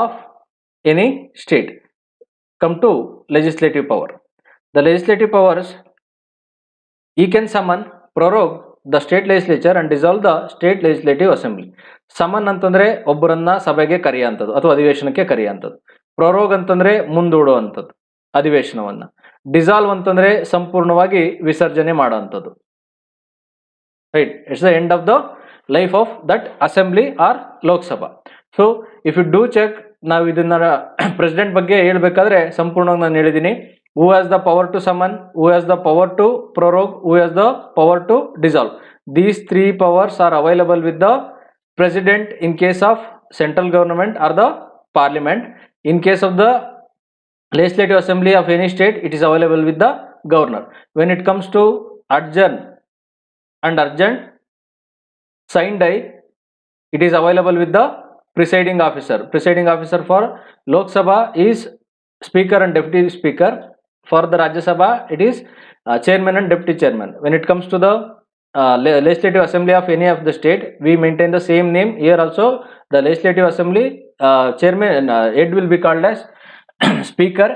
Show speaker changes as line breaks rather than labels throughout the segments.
of any state. Come to legislative power. The legislative powers, he can summon, prorogue the state legislature and dissolve the state legislative assembly. Summon ಅಂತಂದ್ರೆ ಒಬ್ಬರನ್ನ ಸಭೆಗೆ ಕರೆಯುವಂಥದ್ದು ಅಥವಾ ಅಧಿವೇಶನಕ್ಕೆ ಕರೆಯುವಂಥದ್ದು. ಪ್ರೊರೋಗ್ ಅಂತಂದ್ರೆ ಮುಂದೂಡುವಂಥದ್ದು ಅಧಿವೇಶನವನ್ನ. Dissolve ಅಂತಂದ್ರೆ ಸಂಪೂರ್ಣವಾಗಿ ವಿಸರ್ಜನೆ ಮಾಡುವಂಥದ್ದು. Right, it's the end of the life of that assembly or Lok Sabha. So if you do check, ನಾವು ಇದನ್ನ ಪ್ರೆಸಿಡೆಂಟ್ ಬಗ್ಗೆ ಹೇಳ್ಬೇಕಾದ್ರೆ ಸಂಪೂರ್ಣವಾಗಿ ನಾನು ಹೇಳಿದ್ದೀನಿ. Who has the power to summon, who has the power to prorogue, who has the power to dissolve. These three powers are available with the president in case of central government or the parliament. In case of the legislative assembly of any state, it is available with the governor. When it comes to urgent and urgent signed die, it is available with the presiding officer. Presiding officer for Lok Sabha is speaker and deputy speaker. For the Rajya Sabha, it is chairman and deputy chairman. When it comes to the legislative assembly of any of the state, we maintain the same name. Here also, the legislative assembly chairman, head will be called as speaker,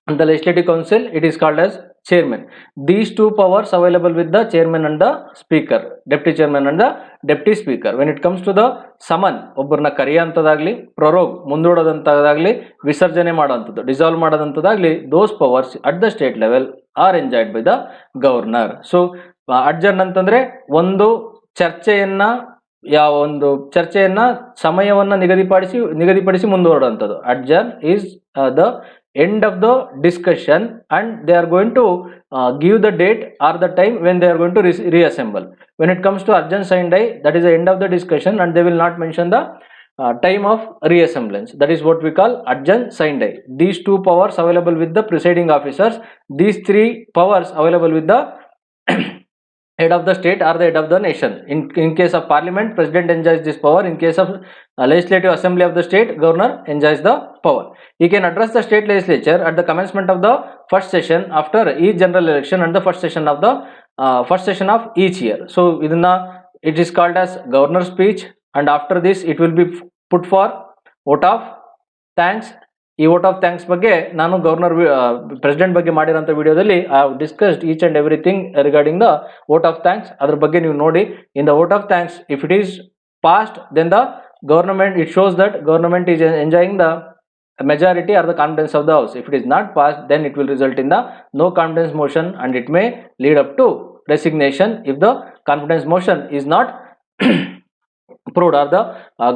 and the legislative council, it is called as chairman. These two powers available with the chairman and the speaker, deputy chairman and the deputy speaker. When it comes to the summon, ಒಬ್ಬರನ್ನ ಕರೆಯುವಂಥದ್ದಾಗಲಿ, ಪ್ರೊರೋಗ್ ಮುಂದೂಡೋದಂಥದ್ದಾಗಲಿ, ವಿಸರ್ಜನೆ ಮಾಡೋಂಥದ್ದು, dissolve ಮಾಡೋದಂಥದ್ದಾಗಲಿ, those powers at the state level are enjoyed by the governor. So adjourn ಅಂತಂದ್ರೆ ಒಂದು ಚರ್ಚೆಯನ್ನ, ಯಾವ ಒಂದು ಚರ್ಚೆಯನ್ನ ಸಮಯವನ್ನ ನಿಗದಿಪಡಿಸಿ ಮುಂದೂಡುವಂಥದ್ದು. Adjourn is the end of the discussion, and they are going to give the date or the time when they are going to reassemble. When it comes to urgent signed die, that is the end of the discussion, and they will not mention the time of reassemblance. That is what we call urgent signed die. These two powers available with the presiding officers. These three powers available with the head of the state or the head of the nation. In case of parliament, president enjoys this power. In case of legislative assembly of the state, governor enjoys the power. He can address the state legislature at the commencement of the first session after each general election and the first session of each year. So it is called as governor speech, and after this it will be put for vote of thanks. ಈ vote of thanks ಬಗ್ಗೆ ನಾನು governor president ಬಗ್ಗೆ ಮಾಡಿರೋಂಥ ವಿಡಿಯೋದಲ್ಲಿ I have discussed each and everything regarding the vote of thanks. ಅದ್ರ ಬಗ್ಗೆ ನೀವು ನೋಡಿ. In the vote of thanks, if it is passed, then the government, it shows that government is enjoying the majority or the confidence of the house. If it is not passed, then it will result in the no confidence motion, and it may lead up to resignation if the confidence motion is not approved, or the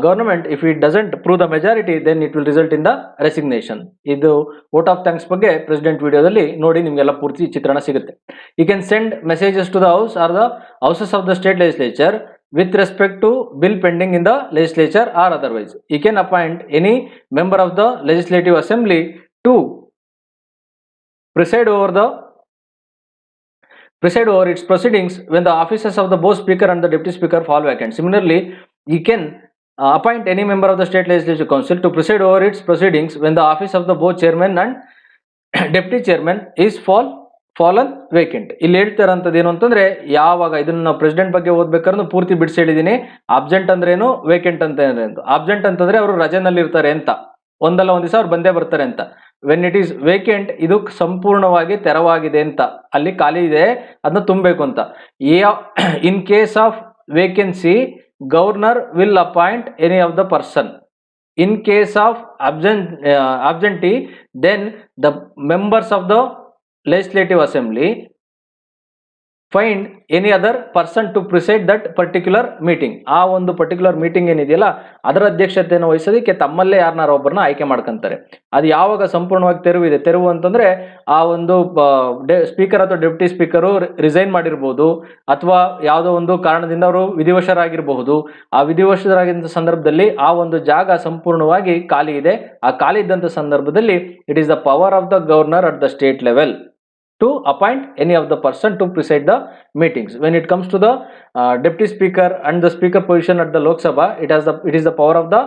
government, if it doesn't prove the majority, then it will result in the resignation. ಇದು vote of thanks ಬಗ್ಗೆ president ವಿಡಿಯೋದಲ್ಲಿ ನೋಡಿ, ನಿಮಗೆಲ್ಲ ಪೂರ್ತಿ ಚಿತ್ರಣ ಸಿಗುತ್ತೆ. You can send messages to the house or the houses of the state legislature with respect to bill pending in the legislature or otherwise. You can appoint any member of the legislative assembly to preside over its proceedings when the offices of the both speaker and the deputy speaker fall vacant. Similarly, he can appoint any member of the state legislative council to preside over its proceedings when the office of the both chairman and deputy chairman is fallen vacant. ಇಲ್ಲಿ ಹೇಳ್ತಾರಂಥದ್ದು ಏನು ಅಂತಂದ್ರೆ, ಯಾವಾಗ ಇದನ್ನ ನಾವು president ಬಗ್ಗೆ ಓದ್ಬೇಕಾದ್ರೆ ಪೂರ್ತಿ ಬಿಡಿಸಿ ಹೇಳಿದೀನಿ. ಅಬ್ಸೆಂಟ್ ಅಂದ್ರೇನು, ವೇಕೆಂಟ್ ಅಂತ ಏನು. ಅಬ್ಸೆಂಟ್ ಅಂತಂದ್ರೆ ಅವರು ರಜೆನಲ್ಲಿ ಇರ್ತಾರೆ ಅಂತ, ಒಂದಲ್ಲ ಒಂದ್ ದಿವಸ ಅವ್ರು ಬಂದೇ ಬರ್ತಾರೆ ಅಂತ. ವೆನ್ ಇಟ್ ಈಸ್ ವೇಕೆಂಟ್, ಇದು ಸಂಪೂರ್ಣವಾಗಿ ತೆರವಾಗಿದೆ ಅಂತ, ಅಲ್ಲಿ ಖಾಲಿ ಇದೆ, ಅದನ್ನ ತುಂಬಬೇಕು ಅಂತ. In case of vacancy, governor will appoint any of the person. In case of absentee, then the members of the legislative assembly find any other person to preside that particular meeting. ಆ ಒಂದು particular meeting ಏನಿದೆಯಲ್ಲ, ಅದರ ಅಧ್ಯಕ್ಷತೆಯನ್ನು ವಹಿಸೋದಕ್ಕೆ ತಮ್ಮಲ್ಲೇ ಯಾರನ್ನಾರು ಒಬ್ಬರನ್ನ ಆಯ್ಕೆ ಮಾಡ್ಕೊಂತಾರೆ. ಅದು ಯಾವಾಗ ಸಂಪೂರ್ಣವಾಗಿ ತೆರವಿದೆ, ತೆರವು ಅಂತಂದ್ರೆ ಆ ಒಂದು ಸ್ಪೀಕರ್ ಅಥವಾ ಡೆಪ್ಯೂಟಿ ಸ್ಪೀಕರು ರಿಸೈನ್ ಮಾಡಿರ್ಬೋದು, ಅಥವಾ ಯಾವುದೋ ಒಂದು ಕಾರಣದಿಂದ ಅವರು ವಿಧಿವಶರಾಗಿರಬಹುದು. ಆ ವಿಧಿವಶರಾಗಿದ್ದ ಸಂದರ್ಭದಲ್ಲಿ ಆ ಒಂದು ಜಾಗ ಸಂಪೂರ್ಣವಾಗಿ ಖಾಲಿ ಇದೆ. ಆ ಖಾಲಿ ಇದ್ದಂಥ ಸಂದರ್ಭದಲ್ಲಿ it is the power of the governor at the state level to appoint any of the person to preside the meetings. When it comes to the deputy speaker and the speaker position at the Lok Sabha, it is the power of the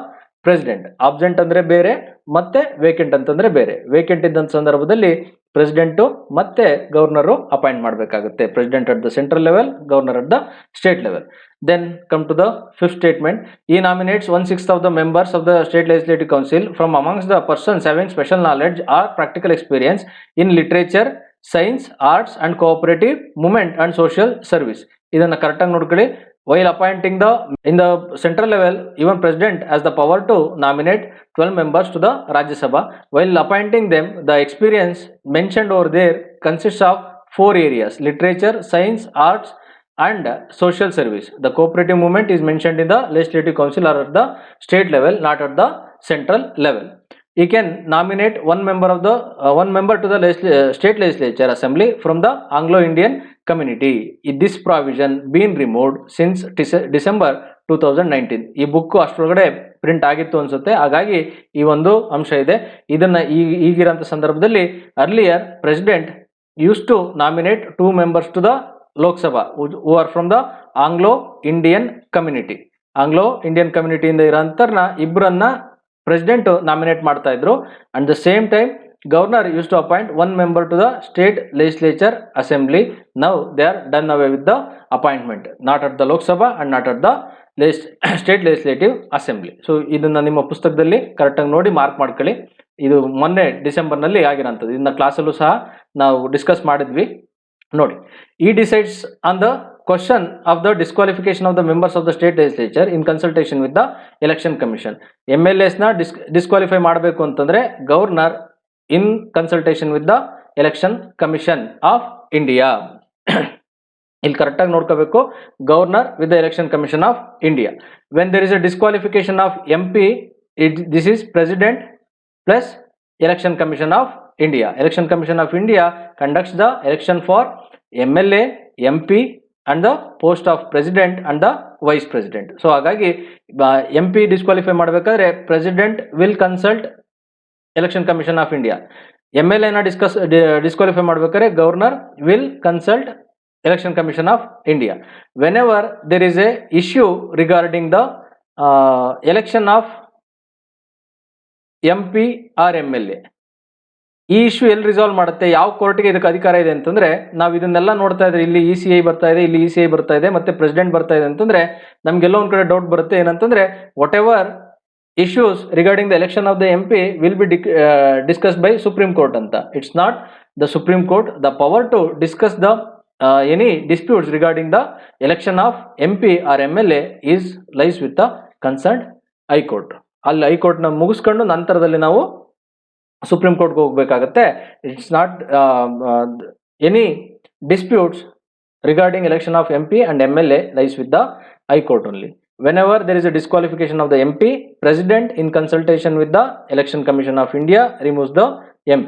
president. Absent ಅಂದ್ರೆ ಬೇರೆ, ಮತ್ತೆ vacant ಅಂತಂದ್ರೆ ಬೇರೆ. Vacant ಇದ್ದಂತ ಸಂದರ್ಭದಲ್ಲಿ president ಮತ್ತೆ governor appoint ಮಾಡಬೇಕಾಗುತ್ತೆ. President at the central level, governor at the state level. Then come to the fifth statement. He nominates 1/6 of the members of the State Legislative Council from amongst the persons having special knowledge or practical experience in literature, science, arts and cooperative movement and social service. ಇದನ್ನ correct ಆಗಿ ನೋಡ್ಕೊಳ್ಳಿ. While appointing in the central level, even president has the power to nominate 12 members to the Rajya Sabha. While appointing them, the experience mentioned over there consists of 4 areas: literature, science, arts and social service. The cooperative movement is mentioned in the legislative council or at the state level, not at the central level. He can nominate one member to the state legislature assembly from the Anglo-Indian community. This provision been removed since December 2019. ಈ book ಅಷ್ಟರೊಳಗಡೆ print ಆಗಿತ್ತು ಅನ್ಸುತ್ತೆ, ಹಾಗಾಗಿ ಈ ಒಂದು ಅಂಶ ಇದೆ. ಇದನ್ನ ಈಗಿರಂತ ಸಂದರ್ಭದಲ್ಲಿ earlier president used to nominate 2 members to the Lok Sabha who are from the Anglo-Indian community. Anglo-Indian community ಇಂದ ಇರೋಂತರ್ನ ಇಬ್ಬರನ್ನ ಪ್ರೆಸಿಡೆಂಟ್ ನಾಮಿನೇಟ್ ಮಾಡ್ತಾ ಇದ್ರು. And the same time governor used to appoint 1 member to the state legislature assembly. Now they are done away with the appointment, not at the Lok Sabha and not at the state legislative assembly. So ಇದನ್ನ ನಿಮ್ಮ ಪುಸ್ತಕದಲ್ಲಿ correct ಆಗಿ ನೋಡಿ mark ಮಾಡ್ಕೊಳ್ಳಿ. ಇದು ಮೊನ್ನೆ December ನಲ್ಲಿ ಆಗಿರೋಂಥದ್ದು. ಇದನ್ನ ಕ್ಲಾಸಲ್ಲೂ ಸಹ ನಾವು ಡಿಸ್ಕಸ್ ಮಾಡಿದ್ವಿ ನೋಡಿ. He decides on the question of the disqualification of the members of the state legislature in consultation with the election commission. MLAs ನ ಡಿಸ್ಕ್ವಾಲಿಫೈ ಮಾಡಬೇಕು ಅಂತಂದ್ರೆ governor in consultation with the election commission of India. ಇಲ್ಲಿ correct ಆಗಿ ನೋಡ್ಕೋಬೇಕು, governor with the election commission of India. When there is a disqualification of MP, this is president plus election commission of India. Election commission of India conducts the election for MLA, MP and the post of president and the vice president. So ಹಾಗಾಗಿ MP disqualify ಮಾಡಬೇಕಾದ್ರೆ president will consult election commission of India. MLA ನ disqualify ಮಾಡಬೇಕಾದ್ರೆ governor will consult election commission of India. Whenever there is a issue regarding the election of MP or MLA, ಈ issue ಎಲ್ಲಿ resolve ಮಾಡುತ್ತೆ, ಯಾವ ಕೋರ್ಟ್ಗೆ ಇದಕ್ಕೆ ಅಧಿಕಾರ ಇದೆ ಅಂತಂದ್ರೆ, ನಾವು ಇದನ್ನೆಲ್ಲ ನೋಡ್ತಾ ಇದ್ರೆ ಇಲ್ಲಿ ECI ಬರ್ತಾ ಇದೆ, ಇಲ್ಲಿ ECI ಬರ್ತಾ ಇದೆ, ಮತ್ತೆ ಪ್ರೆಸಿಡೆಂಟ್ ಬರ್ತಾ ಇದೆ ಅಂತಂದ್ರೆ ನಮ್ಗೆಲ್ಲ ಒಂದ್ ಕಡೆ ಡೌಟ್ ಬರುತ್ತೆ. ಏನಂತಂದ್ರೆ what ever issues regarding the election of the MP will be discussed by Supreme Court anta. It's not the Supreme Court. The power to discuss the any disputes regarding the election of MP or MLA lies with the concerned High Court. ಅಲ್ಲಿ High Court ನ ಮುಗಿಸ್ಕೊಂಡು ನಂತರದಲ್ಲಿ ನಾವು supreme ಕೋರ್ಟ್ಗೆ ಹೋಗ್ಬೇಕಾಗತ್ತೆ. It's not any disputes regarding election of MP and MLA lies with the High Court only. Whenever there is a disqualification of the MP, president in consultation with the election commission of India removes the MP.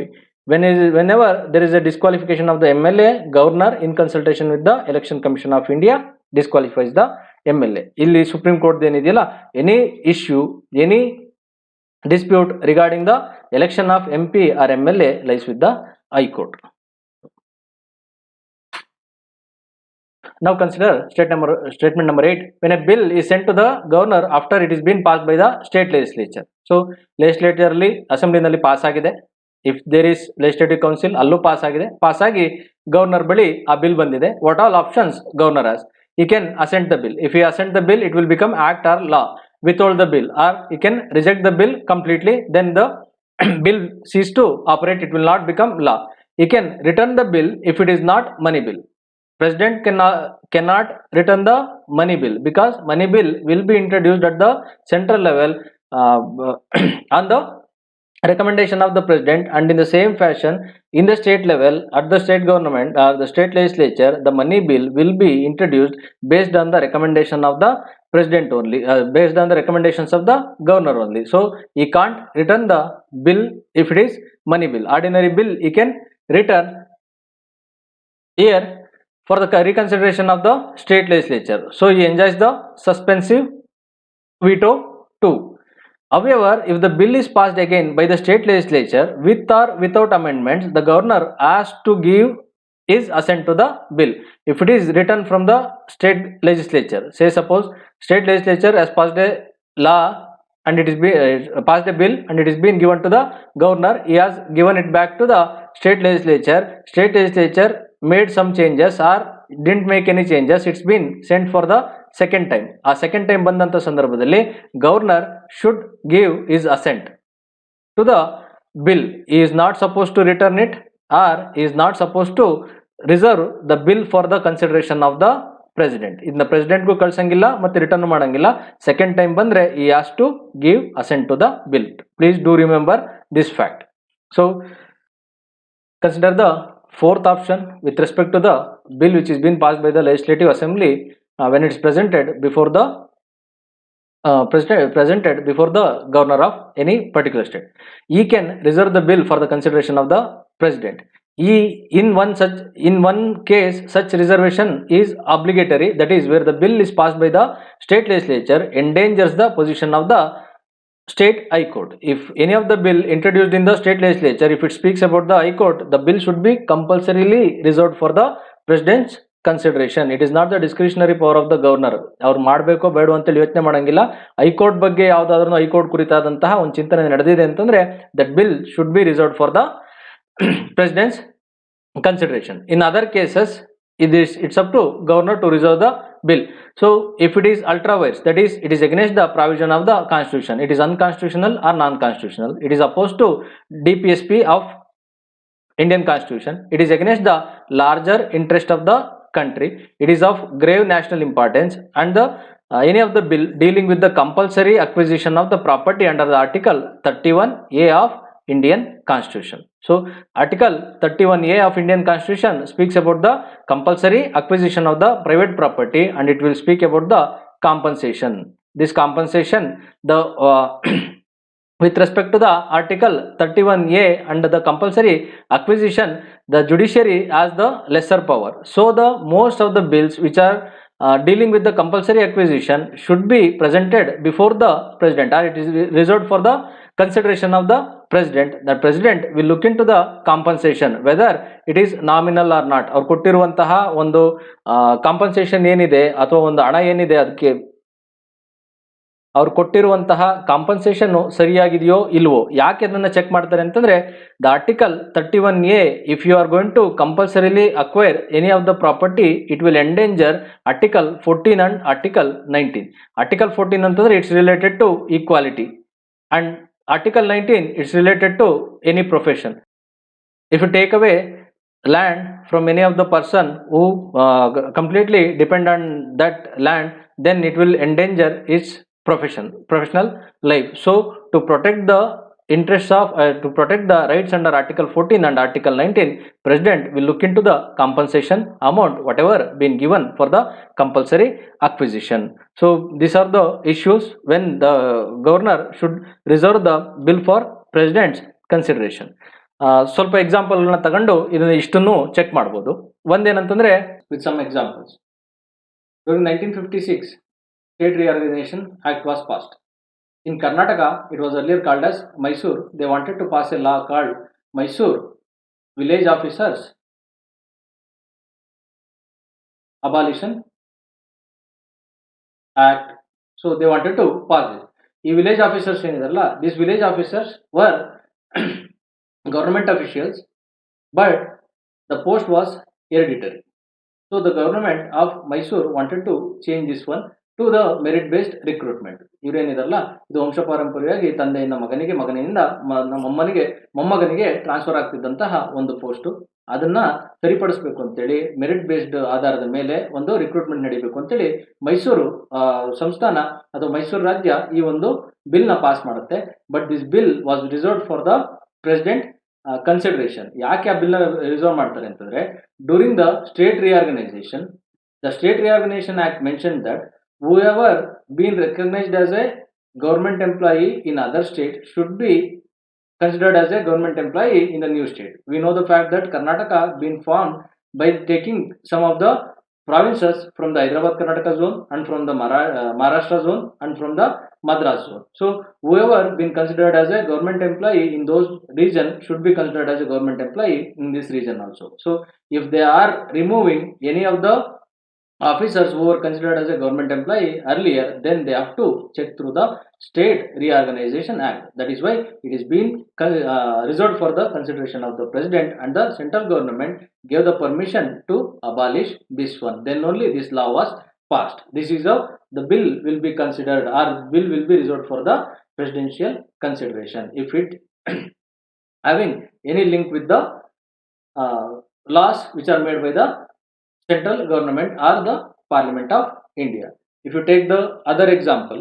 Whenever there is a disqualification of the MLA, governor in consultation with the election commission of India disqualifies the MLA. ಇಲ್ಲಿ supreme court ಏನಿದೆಯಲ್ಲ, any issue, any dispute regarding the election of MP or MLA lies with the High Court. Now consider statement number 8. When a bill is sent to the governor after it is been passed by the state legislature. So legislature ಅಲ್ಲಿ assembly ನಲ್ಲಿ pass ಆಗಿದೆ. If there is legislative council ಅಲ್ಲೂ pass ಆಗಿದೆ. Pass ಆಗಿ governor ಬಳಿ ಆ bill ಬಂದಿದೆ. What all options governor has? He can assent the bill. If he assent the bill, it will become act or law. Withhold the bill, or he can reject the bill completely. Then the bill cease to operate. It will not become law. He can return the bill if it is not money bill. President cannot return the money bill because money bill will be introduced at the central level on the recommendation of the president, and in the same fashion in the state level at the state government or the state legislature the money bill will be introduced based on the recommendation of the president only, based on the recommendations of the governor only. So he can't return the bill if it is money bill. Ordinary bill he can return here for the reconsideration of the state legislature. So he enjoys the suspensive veto too. However, if the bill is passed again by the state legislature with or without amendments, the governor has to give his assent to the bill. If it is written from the state legislature, say suppose state legislature has passed a law and it is passed a bill and it is being given to the governor, he has given it back to the state legislature. State legislature made some changes or didn't make any changes, it's been sent for the second time. ಆ second time ಬಂದಂಥ ಸಂದರ್ಭದಲ್ಲಿ governor should give his assent to the bill. He is not supposed to return it or he is not supposed to reserve the bill for the consideration of the president. ಇದನ್ನ ಪ್ರೆಸಿಡೆಂಟ್ಗೂ ಕಳ್ಸಂಗಿಲ್ಲ ಮತ್ತೆ return ಮಾಡಂಗಿಲ್ಲ. Second time ಬಂದ್ರೆ he has to give assent to the bill. Please do remember this fact. So consider the fourth option with respect to the bill which is being passed by the Legislative Assembly when it is presented before the presented before the governor of any particular state. He can reserve the bill for the consideration of the president. In one case such reservation is obligatory, that is where the bill is passed by the state legislature endangers the position of the state high court. If any of the bill introduced in the state legislature, if it speaks about the high court, the bill should be compulsorily reserved for the president's consideration. It is not the discretionary power of the governor. ಅವ್ರು ಮಾಡಬೇಕೋ ಬೇಡ ಅಂತೇಳಿ ಯೋಚನೆ ಮಾಡಂಗಿಲ್ಲ. High court ಬಗ್ಗೆ ಯಾವುದಾದ್ರೂ high court ಕುರಿತಾದಂತಹ ಒಂದು ಚಿಂತನೆ ನಡೆದಿದೆ ಅಂತಂದ್ರೆ that bill should be reserved for the president's consideration. In other cases, it's up to governor to reserve the bill. So if it is ultra vires, that is it is against the provision of the constitution, it is unconstitutional or non-constitutional, it is opposed to DPSP of Indian constitution, it is against the larger interest of the country, it is of grave national importance, and the any of the bill dealing with the compulsory acquisition of the property under the article 31A of Indian Constitution. So article 31A of Indian Constitution speaks about the compulsory acquisition of the private property, and it will speak about the compensation. This compensation, the with respect to the article 31A under the compulsory acquisition, the judiciary has the lesser power. So the most of the bills which are dealing with the compulsory acquisition should be presented before the president, or it is reserved for the consideration of the president. The president will look into the compensation whether it is nominal or not. ಅವ್ರು ಕೊಟ್ಟಿರುವಂತಹ ಒಂದು compensation ಏನಿದೆ ಅಥವಾ ಒಂದು ಹಣ ಏನಿದೆ ಅದಕ್ಕೆ ಅವ್ರು ಕೊಟ್ಟಿರುವಂತಹ ಕಾಂಪನ್ಸೇಷನ್ ಸರಿಯಾಗಿದೆಯೋ ಇಲ್ವೋ. ಯಾಕೆ ಅದನ್ನ ಚೆಕ್ ಮಾಡ್ತಾರೆ ಅಂತಂದ್ರೆ the article 31A, if you are going to compulsorily acquire any of the property, it will endanger article 14 and article 19. article 14 ಅಂತಂದ್ರೆ it's related to equality, and article 19 it's related to any profession. If you take away land from any of the person who completely depend on that land, then it will endanger its professional life. So to protect the interests of to protect the rights under article 14 and article 19, president will look into the compensation amount whatever been given for the compulsory acquisition. So these are the issues when the governor should reserve the bill for president's consideration. ಸ್ವಲ್ಪ ಎಕ್ಸಾಂಪಲ್ನ ತಗೊಂಡು ಇದನ್ನ ಇಷ್ಟನ್ನು check ಮಾಡ್ಬೋದು. ಒಂದೇನಂತಂದ್ರೆ with some examples. During 1956 State Reorganization Act was passed. In Karnataka, it was earlier called as Mysore. They wanted to pass a law called Mysore Village Officers Abolition Act. So they wanted to pass it. ಈ village officers ಏನಿದಾರಲ್ಲ, these village officers were government officials, but the post was hereditary. So the government of Mysore wanted to change this one to the merit based recruitment. ಇವರೇನಿದಾರಲ್ಲ, ಇದು ವಂಶ ಪಾರಂಪರ್ಯವಾಗಿ ತಂದೆಯಿಂದ ಮಗನಿಗೆ, ಮಗನಿಂದ ಮೊಮ್ಮಗನಿಗೆ transfer ಆಗ್ತಿದ್ದಂತಹ ಒಂದು post. ಅದನ್ನ ಸರಿಪಡಿಸಬೇಕು ಅಂತೇಳಿ merit based ಆಧಾರದ ಮೇಲೆ ಒಂದು ರಿಕ್ರೂಟ್ಮೆಂಟ್ ನಡೀಬೇಕು ಅಂತೇಳಿ ಮೈಸೂರು ಸಂಸ್ಥಾನ ಅಥವಾ ಮೈಸೂರು ರಾಜ್ಯ ಈ ಒಂದು ಬಿಲ್ ನ ಪಾಸ್ ಮಾಡುತ್ತೆ. But this bill was reserved for the president consideration. ಯಾಕೆ ಆ ಬಿಲ್ ನ ರಿಸರ್ವ್ ಮಾಡ್ತಾರೆ ಅಂತಂದ್ರೆ, during the state reorganisation, the state reorganisation act mention that whoever been recognized as a government employee in other state should be considered as a government employee in the new state. We know the fact that Karnataka been formed by taking some of the provinces from the Hyderabad Karnataka zone and from the Maharashtra zone and from the Madras zone. So whoever been considered as a government employee in those region should be considered as a government employee in this region also. So if they are removing any of the officers who were considered as a government employee earlier, then they have to check through the State Reorganization Act. That is why it is being reserved for the consideration of the president, and the central government gave the permission to abolish this one. Then only this law was passed. This is how the bill will be considered, or bill will be reserved for the presidential consideration if it having any link with the laws which are made by the central government or the Parliament of India. If you take the other example,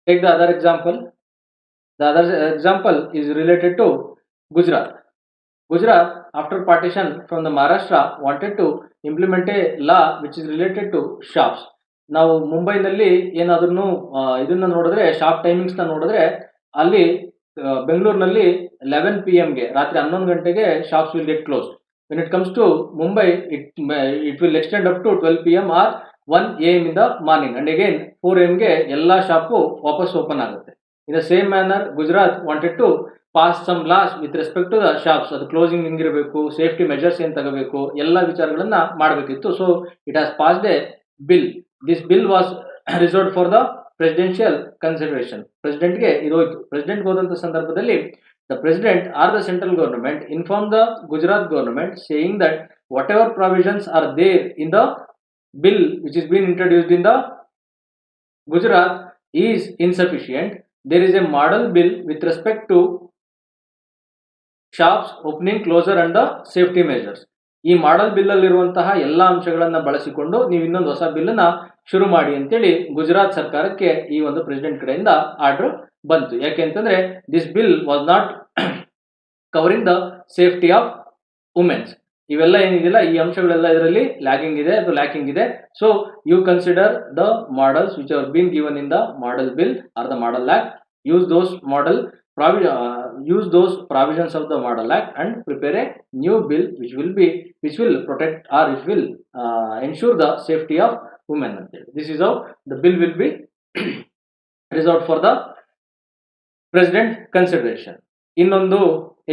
the other example is related to Gujarat. Gujarat, after partition from the Maharashtra, wanted to implement a law which is related to shops. ನಾವು ಮುಂಬೈನಲ್ಲಿ ಏನಾದ್ರೂ ಇದನ್ನ ನೋಡಿದ್ರೆ, shop ಟೈಮಿಂಗ್ಸ್ನ ನೋಡಿದ್ರೆ, ಅಲ್ಲಿ ಬೆಂಗಳೂರಿನಲ್ಲಿ 11 PM ಗೆ, ರಾತ್ರಿ 11 ಗಂಟೆಗೆ shops will get closed. When it comes to Mumbai, it will extend up to 12 PM or 1 AM in the morning, and again 4 AM ಗೆ ಎಲ್ಲ ಶಾಪು ವಾಪಸ್ ಓಪನ್ ಆಗುತ್ತೆ. In the same manner Gujarat wanted to pass some laws with respect to the shops. ಅದು closing ಹೆಂಗಿರಬೇಕು, safety measures ಏನು ತಗೋಬೇಕು, ಎಲ್ಲ ವಿಚಾರಗಳನ್ನ ಮಾಡಬೇಕಿತ್ತು. So it has passed a bill. This bill was reserved for the presidential consideration. ಪ್ರೆಸಿಡೆಂಟ್ಗೆ ಇರೋಯ್ತು. ಪ್ರೆಸಿಡೆಂಟ್ಗೆ ಹೋದಂಥ ಸಂದರ್ಭದಲ್ಲಿ the president or the central government inform the Gujarat government saying that whatever provisions are there in the bill which is being introduced in the Gujarat is insufficient. There is a model bill with respect to shops opening, closure and the safety measures. ಈ ಮಾಡಲ್ bill ಅಲ್ಲಿರುವಂತಹ ಎಲ್ಲ ಅಂಶಗಳನ್ನ ಬಳಸಿಕೊಂಡು ನೀವು ಇನ್ನೊಂದು ಹೊಸ bill ಅನ್ನ ಶುರು ಮಾಡಿ ಅಂತೇಳಿ ಗುಜರಾತ್ ಸರ್ಕಾರಕ್ಕೆ ಈ ಒಂದು ಪ್ರೆಸಿಡೆಂಟ್ ಕಡೆಯಿಂದ ಆರ್ಡರ್ ಬಂತು. ಯಾಕೆ ಅಂತಂದ್ರೆ this bill was not covering the safety of womens. ಇವೆಲ್ಲ ಏನಿದೆಯಲ್ಲ, ಈ ಅಂಶಗಳೆಲ್ಲ ಇದರಲ್ಲಿ ಲ್ಯಾಕಿಂಗ್ ಇದೆ ಅಥವಾ ಲ್ಯಾಕಿಂಗ್ ಇದೆ. So you consider the models which are been given in the model bill or the model act. Use those provisions of the model act and prepare a new bill which will protect or which will ensure the safety of women. This is how the bill will be reserved for the president consideration. ಇನ್ನೊಂದು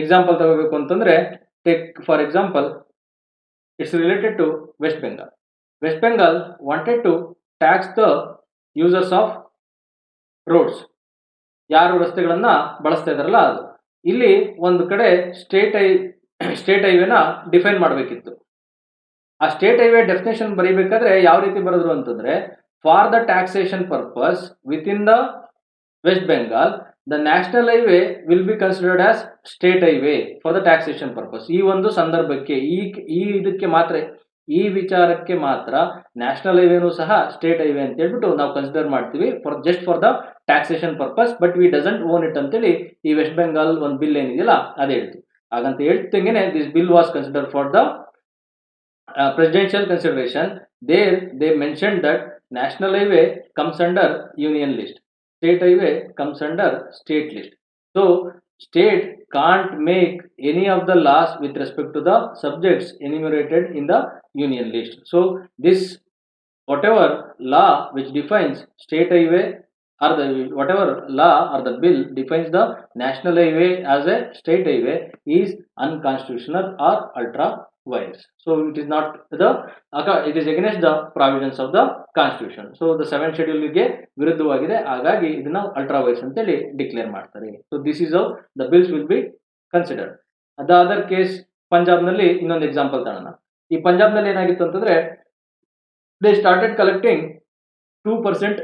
example ತಗೋಬೇಕು ಅಂತಂದ್ರೆ, take for example, it's related to West Bengal. West Bengal wanted to tax the users of roads. ಯಾರು ರಸ್ತೆಗಳನ್ನ ಬಳಸ್ತಾ ಇದಾರಲ್ಲ ಅದು. ಇಲ್ಲಿ ಒಂದು ಕಡೆ ಸ್ಟೇಟ್ ಹೈವೇನ ಡಿಫೈನ್ ಮಾಡಬೇಕಿತ್ತು. ಆ ಸ್ಟೇಟ್ ಹೈವೇ ಡೆಫಿನೇಷನ್ ಬರೀಬೇಕಾದ್ರೆ ಯಾವ ರೀತಿ ಬರೆದ್ರು ಅಂತಂದ್ರೆ, for the taxation purpose within the West Bengal the national highway will be considered as state highway for the taxation purpose. ಈ ಒಂದು ಸಂದರ್ಭಕ್ಕೆ, ಇದಕ್ಕೆ ಮಾತ್ರ, ಈ ವಿಚಾರಕ್ಕೆ ಮಾತ್ರ ನ್ಯಾಷನಲ್ ಹೈವೇನು ಸಹ ಸ್ಟೇಟ್ ಹೈವೇ ಅಂತ ಹೇಳ್ಬಿಟ್ಟು ನಾವು ಕನ್ಸಿಡರ್ ಮಾಡ್ತೀವಿ for the taxation purpose, but we doesn't own it ಅಂತೇಳಿ ಈ ವೆಸ್ಟ್ ಬೆಂಗಾಲ್ ಒಂದು ಬಿಲ್ ಏನಿದೆಯಲ್ಲ ಅದೇ ಹೇಳ್ತು. ಹಾಗಂತ ಹೇಳ್ತಂಗೆನೆ this bill was consider for the presidential consideration. There they mentioned that national highway comes under union list, state highway comes under state list. So state can't make any of the laws with respect to the subjects enumerated in the union list. So this whatever law which defines state highway or the whatever law or the bill defines the national highway as a state highway is unconstitutional or ultra vires. So it is not it is against the provisions of the constitution. So the 7th schedule ಗೆ ವಿರುದ್ಧವಾಗಿದೆ. ಹಾಗಾಗಿ ಇದನ್ನ ultra wires ಅಂತೇಳಿ declare ಮಾಡ್ತಾರೆ. So this is how the bills will be considered. The other case, Punjab ನಲ್ಲಿ ಇನ್ನೊಂದು example ತಗೋಣ. ಈ ಪಂಜಾಬ್ ನಲ್ಲಿ ಏನಾಗಿತ್ತು ಅಂತಂದ್ರೆ, they started collecting 2%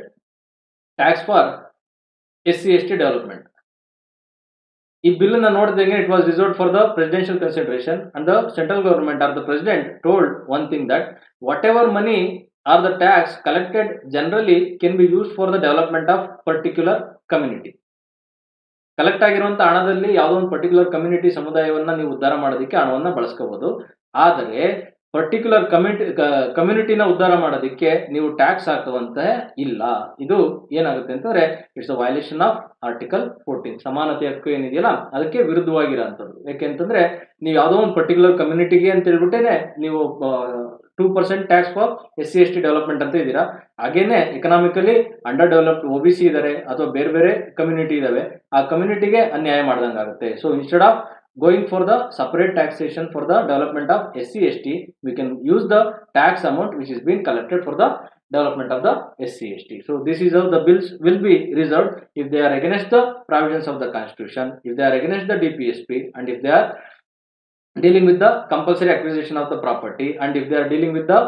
tax for SC/ST development. ಈ ಬಿಲ್ ಅನ್ನ ನೋಡಿದಂಗೆ it was reserved for the presidential consideration and the central government or the president told one thing that whatever money or the tax collected generally can be use for the development of particular community. Collect ಆಗಿರುವಂತಹ ಹಣದಲ್ಲಿ ಯಾವುದೋ ಒಂದು particular community ಸಮುದಾಯವನ್ನ ನೀವು ಉದ್ಧಾರ ಮಾಡೋದಕ್ಕೆ ಹಣವನ್ನ ಬಳಸ್ಕೋಬಹುದು. ಆದರೆ particular ಕಮ್ಯುನಿಟಿನ ಉದ್ಧಾರ ಮಾಡೋದಕ್ಕೆ ನೀವು ಟ್ಯಾಕ್ಸ್ ಹಾಕುವಂತೆ ಇಲ್ಲ. ಇದು ಏನಾಗುತ್ತೆ ಅಂತಂದ್ರೆ it's a violation of article 14, ಸಮಾನತೆ ಹಕ್ಕು ಏನಿದೆಯಲ್ಲ ಅದಕ್ಕೆ ವಿರುದ್ಧವಾಗಿರೋಂಥದ್ದು. ಯಾಕೆಂತಂದ್ರೆ ನೀವು ಯಾವುದೋ ಒಂದು ಪರ್ಟಿಕ್ಯುಲರ್ ಕಮ್ಯುನಿಟಿಗೆ ಅಂತ ಹೇಳ್ಬಿಟ್ಟೇನೆ ನೀವು 2% ಟ್ಯಾಕ್ಸ್ ಫಾರ್ SC/ST ಡೆವಲಪ್ಮೆಂಟ್ ಅಂತ ಇದ್ದೀರಾ. ಹಾಗೇನೆ ಎಕನಾಮಿಕಲಿ ಅಂಡರ್ ಡೆವಲಪ್ಡ್ OBC ಇದಾರೆ ಅಥವಾ ಬೇರೆ ಬೇರೆ ಕಮ್ಯುನಿಟಿ ಇದಾವೆ, ಆ ಕಮ್ಯುನಿಟಿಗೆ ಅನ್ಯಾಯ ಮಾಡ್ದಂಗಾಗುತ್ತೆ. So instead of going for the separate taxation for the development of SC/ST, we can use the tax amount which is being collected for the development of the SC/ST. So this is how the bills will be reserved if they are against the provisions of the constitution, if they are against the DPSP, and if they are dealing with the compulsory acquisition of the property, and if they are dealing with the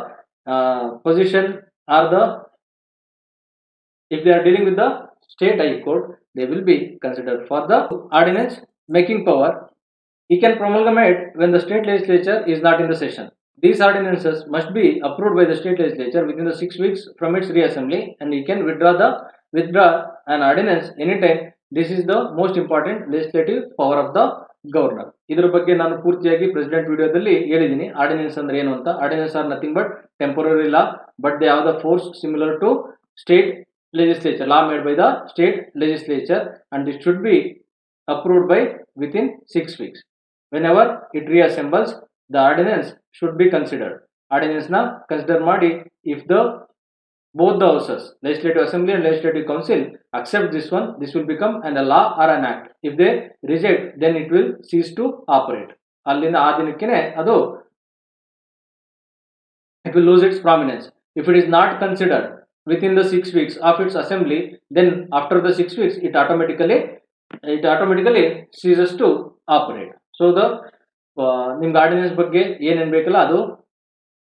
possession are if they are dealing with the state high court, they will be considered for the ordinance making power. He can promulgate when the state legislature is not in the session. These ordinances must be approved by the state legislature within the 6 weeks from its reassembly, and he can withdraw an ordinance anytime. This is the most important legislative power of the governor. ಇದರ ಬಗ್ಗೆ ನಾನು ಪೂರ್ತಿಯಾಗಿ president ವಿಡಿಯೋದಲ್ಲಿ ಹೇಳಿದ್ದೀನಿ. Ordinance ಅಂದ್ರೆ ಏನು ಅಂತ. Ordinance are nothing but temporary law, but they have the force similar to state legislature, law made by the state legislature, and it should be approved by within 6 weeks. Whenever it reassembles, the ordinance should be considered. Ordinance na consider ಮಾಡಿ, if both the houses, legislative assembly and legislative council, accept this one, this will become a law or an act. If they reject, then it will cease to operate. ಅಲ್ಲಿಂದ ಆ ದಿನಕ್ಕೇನೆ ಅದು it will lose its prominence. If it is not considered within the 6 weeks of its assembly, then after the 6 weeks it automatically ceases to operate. So the ನಿಮ್ಗೆ ordinance ಬಗ್ಗೆ ಏನೇನು ಬೇಕಲ್ಲ ಅದು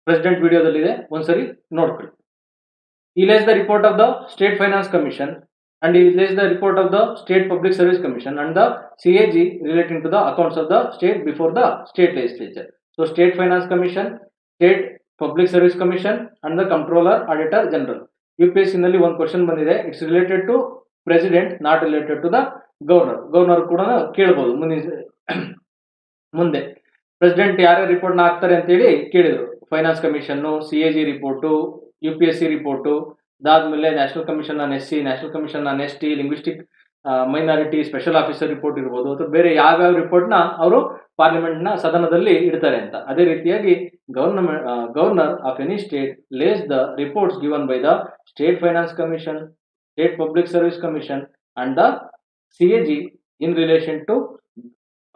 president ವಿಡಿಯೋದಲ್ಲಿದೆ, ಒಂದ್ಸರಿ ನೋಡ್ಕೊಳ್ಳಿ. He lays the report of the State Finance Commission, and he lays the report of the State Public Service Commission and the CAG relating to the accounts of the state before the state legislature. So State Finance Commission, State Public Service Commission and the Comptroller Auditor General. UPSC ನಲ್ಲಿ ಒಂದು question ಬಂದಿದೆ, it's related to president, not related to the governor ಕೂಡ ಕೇಳಬಹುದು ಮುಂದೆ. President ಯಾರ್ಯಾರ report ನ ಹಾಕ್ತಾರೆ ಅಂತ ಹೇಳಿ ಕೇಳಿದ್ರು. Finance commission, CAG report, UPSC report, ಅದಾದ್ಮೇಲೆ national commission on SC, national commission on ST, linguistic minority special officer report ಇರ್ಬೋದು, ಅಥವಾ ಬೇರೆ ಯಾವ್ಯಾವ ರಿಪೋರ್ಟ್ನ ಅವರು ಪಾರ್ಲಿಮೆಂಟ್ನ ಸದನದಲ್ಲಿ ಇಡ್ತಾರೆ ಅಂತ. ಅದೇ ರೀತಿಯಾಗಿ governor of any state lays the reports given by the state finance commission, state public service commission and the CAG in relation to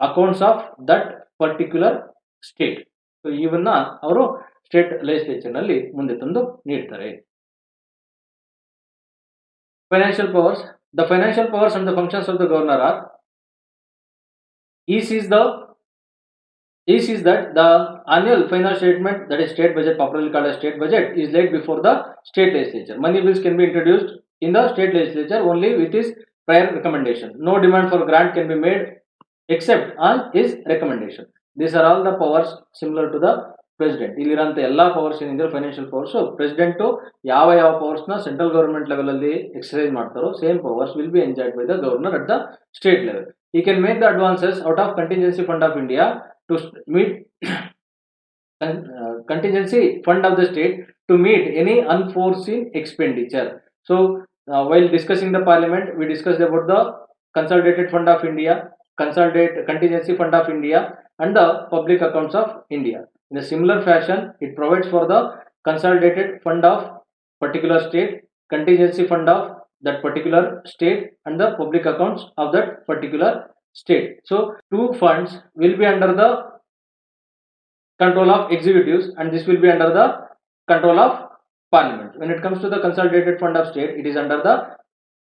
accounts of that particular state. So ಇವನ್ನ ಅವರು ಸ್ಟೇಟ್ ಲೆಜಿಸ್ಲೇಚರ್ ನಲ್ಲಿ ಮುಂದೆ ತಂದು ನೀಡ್ತಾರೆ. Financial powers. The financial powers and the functions of the governor are: he sees that the annual final statement, that is state budget, popularly called as state budget, is laid before the state legislature. Money bills can be introduced in the state legislature only with his prior recommendation. No demand for grant can be made except on his recommendation. These are all the powers similar to the president. ಇಲ್ಲಿರೋಂಥ ಎಲ್ಲ powers ಏನಿದೆ financial powers, president ಯಾವ powers ನ central government level ಅಲ್ಲಿ exercise ಮಾಡ್ತಾರೋ same powers will be enjoyed by the governor at the state level. He can make the advances out of contingency fund of India to meet contingency fund of the state to meet any unforeseen expenditure. So while discussing the parliament, we discussed about the consolidated fund of India, contingency fund of India and the public accounts of India. In a similar fashion, it provides for the consolidated fund of particular state, contingency fund of that particular state and the public accounts of that particular state. So two funds will be under the control of executives and this will be under the control of parliament. When it comes to the consolidated fund of state, it is under the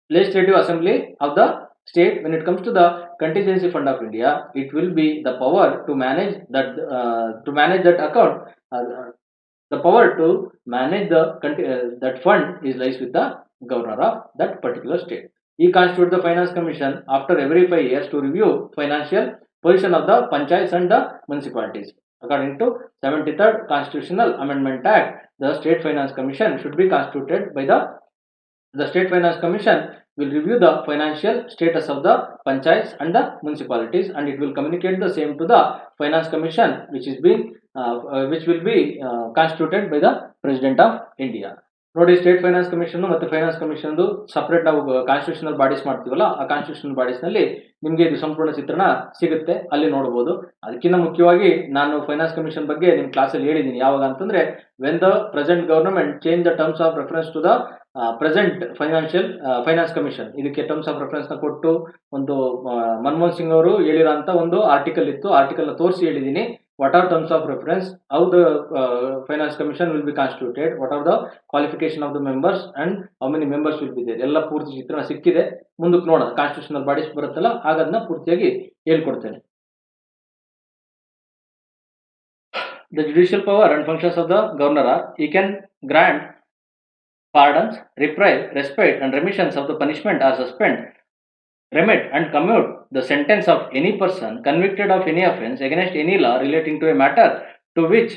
legislative assembly of the state. When it comes to the contingency fund of India, it will be the power to manage that account. The power to manage that fund lies with the governor of that particular state. He constitutes the finance commission after every 5 years to review financial position of the panchayats and the municipalities. According to 73rd Constitutional Amendment Act, the State Finance Commission should be constituted by the State Finance Commission will review the financial status of the panchayats and the municipalities, and it will communicate the same to the Finance Commission, which will be constituted by the President of India. ನೋಡಿ, state finance commission ಮತ್ತು finance commission separate ನಾವು constitutional bodies ಮಾಡ್ತೀವಲ್ಲ, ಆ constitutional bodies ನಲ್ಲಿ ನಿಮಗೆ ಇದು ಸಂಪೂರ್ಣ ಚಿತ್ರಣ ಸಿಗುತ್ತೆ, ಅಲ್ಲಿ ನೋಡಬಹುದು. ಅದಕ್ಕಿಂತ ಮುಖ್ಯವಾಗಿ ನಾನು ಫೈನಾನ್ಸ್ ಕಮಿಷನ್ ಬಗ್ಗೆ ನಿಮ್ಮ ಕ್ಲಾಸಲ್ಲಿ ಹೇಳಿದ್ದೀನಿ. ಯಾವಾಗ ಅಂತಂದ್ರೆ, when the present government change the terms of reference to the present finance commission, ಇದಕ್ಕೆ ಟರ್ಮ್ಸ್ ಆಫ್ ರೆಫರೆನ್ಸ್ ನ ಕೊಟ್ಟು ಒಂದು ಮನಮೋಹನ್ ಸಿಂಗ್ ಅವರು ಹೇಳಿರೋಂಥ ಒಂದು ಆರ್ಟಿಕಲ್ ಇತ್ತು, ಆರ್ಟಿಕಲ್ ನ ತೋರಿಸಿ ಹೇಳಿದ್ದೀನಿ. What are terms of reference, how the finance commission will be constituted, what are the qualification of the members and how many members will be there, ಎಲ್ಲ ಪೂರ್ತಿ ಚಿತ್ರಣ ಸಿಕ್ಕಿದೆ. ಮುಂದಕ್ಕೆ ನೋಡೋಣ, ಕಾನ್ಸ್ಟಿಟ್ಯೂಷನಲ್ ಬಾಡೀಸ್ ಬರುತ್ತಲ್ಲ ಆಗ ಅದನ್ನ ಪೂರ್ತಿಯಾಗಿ ಹೇಳ್ಕೊಡ್ತೇನೆ. The judicial power and functions of the governor are: he can grant pardons, reprieve, respite, and remissions of the punishment are suspend, remit, and commute the sentence of any person convicted of any offence against any law relating to a matter to which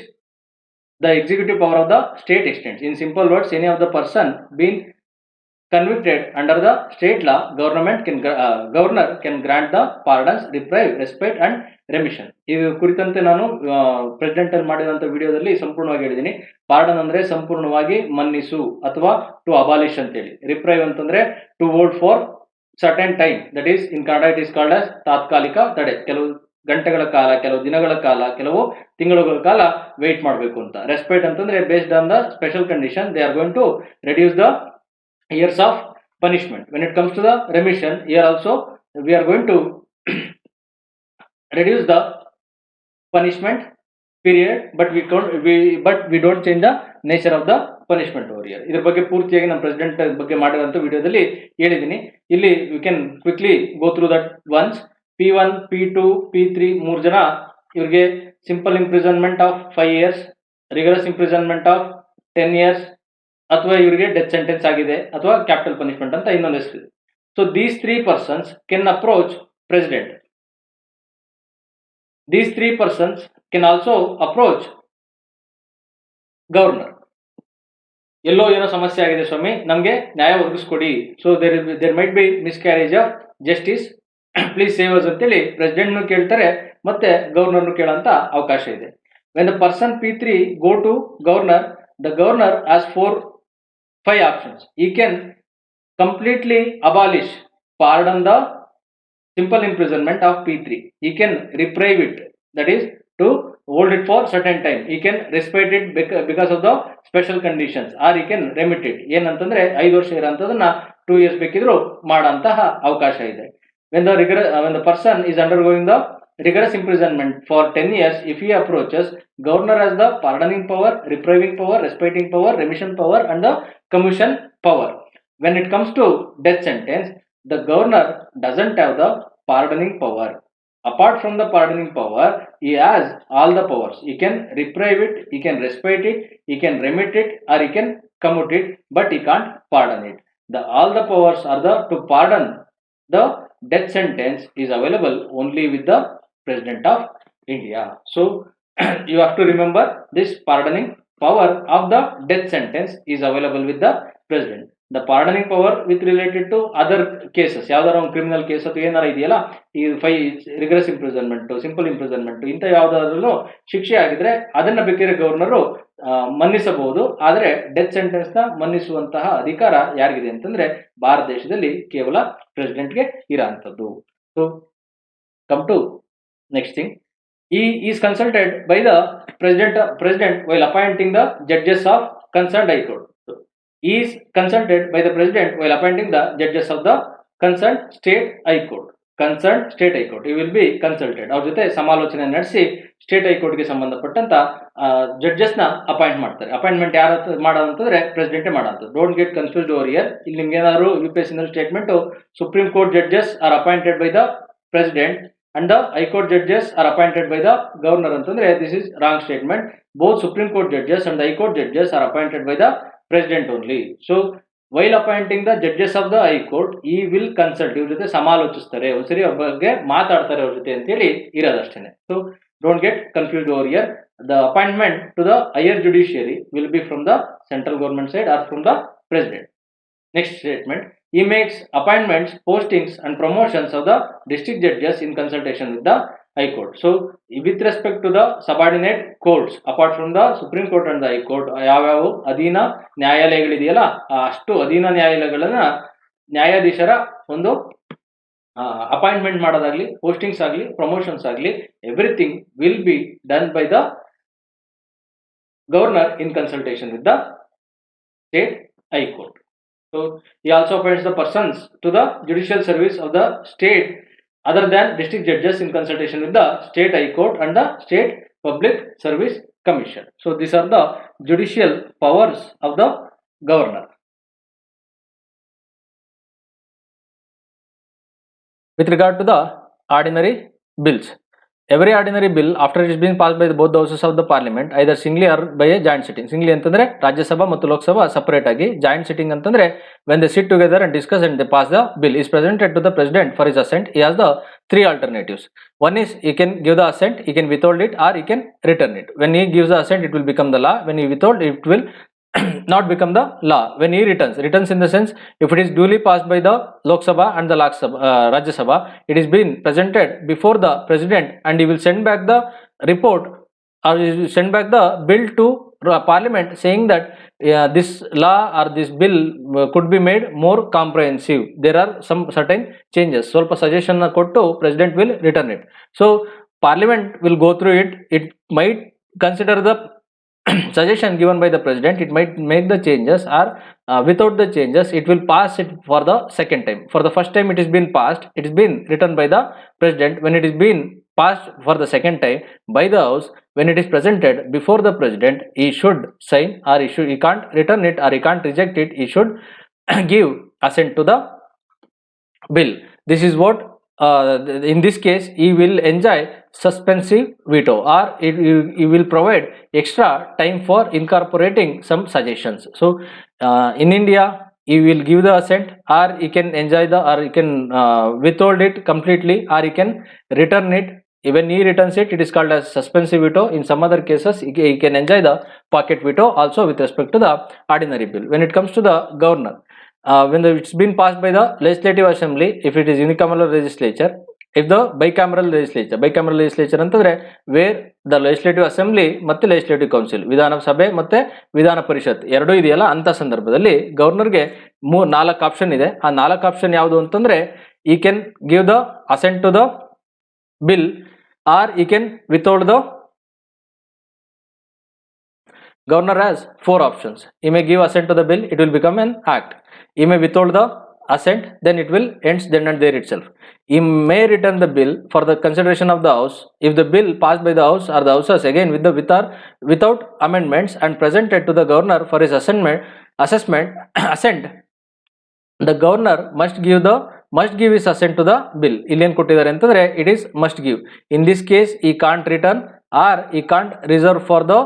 the executive power of the state extends. In simple words, any of the person being convicted under the state law, governor can grant the pardons, reprieve, respite and remission. ಇದು ಕುರಿತಂತೆ ನಾನು president ಅಲ್ಲಿ ಮಾಡಿದಂತ ವಿಡಿಯೋದಲ್ಲಿ ಸಂಪೂರ್ಣವಾಗಿ ಹೇಳಿದ್ದೀನಿ. Pardon ಅಂದ್ರೆ ಸಂಪೂರ್ಣವಾಗಿ ಮನ್ನಿಸು ಅಥವಾ ಟು ಅಬಾಲಿಷ್ ಅಂತ ಹೇಳಿ. ರಿಪ್ರೈವ್ ಅಂತಂದ್ರೆ to hold for certain time, that is in Kannada it is called as ತಾತ್ಕಾಲಿಕ ತಡೆ. ಕೆಲವು ಗಂಟೆಗಳ ಕಾಲ, ಕೆಲವು ದಿನಗಳ ಕಾಲ, ಕೆಲವು ತಿಂಗಳುಗಳ ಕಾಲ ವೇಟ್ ಮಾಡಬೇಕು ಅಂತ. ರೆಸ್ಪೈಟ್ ಅಂತಂದ್ರೆ based on the special condition they are going to reduce the years of punishment. When it comes to the remission, here also we are going to reduce the punishment period, but we don't change the nature of the punishment over here. ಇದರ ಬಗ್ಗೆ ಪೂರ್ತಿಯಾಗಿ ನಮ್ಮ president ಬಗ್ಗೆ ಮಾಡಿದಂತ ವಿಡಿಯೋದಲ್ಲಿ ಹೇಳಿದ್ದೀನಿ. ಇಲ್ಲಿ we can quickly go through that once. P1, P2, P3 ಮೂರು ಜನ ಇವರಿಗೆ simple imprisonment of 5 years, rigorous imprisonment of 10 years, ಅಥವಾ ಇವರಿಗೆ ಡೆತ್ ಸೆಂಟೆನ್ಸ್ ಆಗಿದೆ ಅಥವಾ ಕ್ಯಾಪಿಟಲ್ ಪನಿಷ್ಮೆಂಟ್ ಅಂತ ಇನ್ನೊಂದು ಹೆಸರಿದೆ. So these 3 persons can approach president. These 3 persons can also approach governor. ಎಲ್ಲೋ ಏನೋ ಸಮಸ್ಯೆ ಆಗಿದೆ ಸ್ವಾಮಿ, ನಮಗೆ ನ್ಯಾಯ ಒದಗಿಸ್ಕೊಡಿ, so there might be miscarriage of justice, please save us ಅಂತೇಳಿ ಪ್ರೆಸಿಡೆಂಟ್ನು ಕೇಳ್ತಾರೆ, ಮತ್ತೆ ಗವರ್ನರ್ನು ಕೇಳೋಂಥ ಅವಕಾಶ ಇದೆ. When the person P3 go to governor, the governor has 5 options. He can completely abolish, pardon the simple imprisonment of P3. He can reprieve it, that is to hold it for certain time. He can respite it because of the special conditions, or he can remit it. ಏನಂತಂದ್ರೆ 5 ವರ್ಷ ಇರೋಂಥದನ್ನ 2 years ಬೇಕಿದ್ರು ಮಾಡೋಂತಹ ಅವಕಾಶ ಇದೆ. When the person is undergoing the rigorous imprisonment for 10 years, if he approaches, governor has the pardoning power, reprieving power, respiting power, remission power and the commutation power. When it comes to death sentence, the governor doesn't have the pardoning power. Apart from the pardoning power, he has all the powers. He can reprieve it, he can respite it, he can remit it, or he can commute it, but he can't pardon it. All the powers are to pardon the death sentence is available only with the President of India. So you have to remember this pardoning power of the death sentence is available with the President. The pardoning power with related to other cases, ಯಾವ್ದಾರ ಒಂದು criminal case ಅಥವಾ ಏನಾರ ಇದೆಯಲ್ಲ, ಈ 5 rigorous imprisonment, simple imprisonment ಇಂಥ ಯಾವುದಾದ್ರೂ ಶಿಕ್ಷೆ ಆಗಿದ್ರೆ ಅದನ್ನ ಬೇಕಾದ್ರೆ ಗವರ್ನರು ಮನ್ನಿಸಬಹುದು. ಆದರೆ ಡೆತ್ ಸೆಂಟೆನ್ಸ್ ನ ಮನ್ನಿಸುವಂತಹ ಅಧಿಕಾರ ಯಾರಿಗಿದೆ ಅಂತಂದ್ರೆ ಭಾರತ ದೇಶದಲ್ಲಿ ಕೇವಲ ಪ್ರೆಸಿಡೆಂಟ್ಗೆ ಇರೋಂಥದ್ದು. So come to next thing, he is consulted by the president while appointing the judges of concerned high court. So, he is consulted by the president while appointing the judges of the concerned state high court. Concerned state high court, he will be consulted. ಅವ್ರ ಜೊತೆ ಸಮಾಲೋಚನೆ ನಡೆಸಿ state ಹೈಕೋರ್ಟ್ಗೆ ಸಂಬಂಧಪಟ್ಟಂತ judges ನ appoint ಮಾಡ್ತಾರೆ. Appointment ಯಾರು ಮಾಡೋದಂತಂದ್ರೆ ಪ್ರೆಸಿಡೆಂಟೇ ಮಾಡೋದು. Don't get confused over here. ಇಲ್ಲಿ ನಿಮ್ಗೆ ಏನಾದ್ರು UPSC statement supreme court judges R appointed by the president and the high court judges are appointed by the governor antandre, this is wrong statement. Both supreme court judges and the high court judges are appointed by the president only. So while appointing the judges of the high court, he will consult, ಇವ್ರ ಜೊತೆ ಸಮಾಲೋಚಿಸ್ತಾರೆ, ಒಂದ್ಸರಿ ಅವ್ರ ಬಗ್ಗೆ ಮಾತಾಡ್ತಾರೆ ಅವ್ರ ಜೊತೆ ಅಂತ ಹೇಳಿ ಇರೋದಷ್ಟೇನೆ. So don't get confused over here. The appointment to the higher judiciary will be from the central government side or from the president. Next statement, he makes appointments, postings and promotions of the district judges in consultation with the high court. So with respect to the subordinate courts, apart from the supreme court and the high court, ಯಾವ್ಯಾವ ಅಧೀನ ನ್ಯಾಯಾಲಯಗಳಿದೆಯಲ್ಲ ಅಷ್ಟು ಅಧೀನ ನ್ಯಾಯಾಲಯಗಳನ್ನ ನ್ಯಾಯಾಧೀಶರ ಒಂದು appointment ಮಾಡೋದಾಗ್ಲಿ, postings ಆಗಲಿ, promotions ಆಗಲಿ, everything will be done by the governor in consultation with the state high court. So he also appoints the persons to the judicial service of the state other than district judges in consultation with the state high court and the state public service commission. So these are the judicial powers of the governor. With regard to the ordinary bills, every ordinary bill after it is being passed by both the houses of the parliament either singly or by a joint sitting. Singly ಅಂತಂದ್ರೆ ರಾಜ್ಯ ಸಭಾ ಮತ್ತು Lok Sabha separate ಆಗಿ, joint sitting ಅಂತಂದ್ರೆ when they sit together and discuss and they pass the bill is presented to the president for his assent. He has the three alternatives. One is he can give the assent, he can withhold it, or he can return it. When he gives the assent, it will become the law. When he withhold, it will not become the law. When he returns in the sense, if it is duly passed by the Lok Sabha and the Rajya Sabha, it is been presented before the president and he will send back the report or he will send back the bill to parliament saying that this law or this bill could be made more comprehensive. There are some certain changes. ಸ್ವಲ್ಪ suggestion ಕೊಟ್ಟು president will return it. So parliament will go through it. It might consider the suggestion given by the president, it might make the changes, or without the changes it will pass it for the second time. For the first time it is been passed, it is been written by the president. When it is been passed for the second time by the house, when it is presented before the president, he should sign, or he can't return it or he can't reject it, he should give assent to the bill. This is what in this case he will enjoy suspensive veto, or he will provide extra time for incorporating some suggestions. So in India he will give the assent, or he can enjoy the, or he can withhold it completely, or he can return it. When he returns it, it is called as suspensive veto. In some other cases he can enjoy the pocket veto also with respect to the ordinary bill. When it comes to the governor, when it's been passed by the legislative assembly, if it is unicameral legislature, if the bicameral legislature ಅಂತಂದ್ರೆ where the legislative assembly ಮತ್ತೆ legislative council, ವಿಧಾನಸಭೆ ಮತ್ತೆ ವಿಧಾನ ಪರಿಷತ್ ಎರಡೂ ಇದೆಯಲ್ಲ, ಅಂತ ಸಂದರ್ಭದಲ್ಲಿ ಗವರ್ನರ್ಗೆ 4 option ಇದೆ. ಆ 4 ಆಪ್ಷನ್ ಯಾವುದು ಅಂತಂದ್ರೆ he can give the assent to the bill, or he can withhold the. Governor has 4 options. He may give assent to the bill, it will become an act. He may withhold the assent, then it will ends then and there itself. He may return the bill for the consideration of the house if the bill passed by the house or the houses again with or without amendments and presented to the governor for his assent. The governor must give his assent to the bill. ಇಲ್ಲಿ ಏನು ಕೊಟ್ಟಿದ್ದಾರೆ ಅಂತಂದ್ರೆ it is must give. In this case he can't return, or he can't reserve for the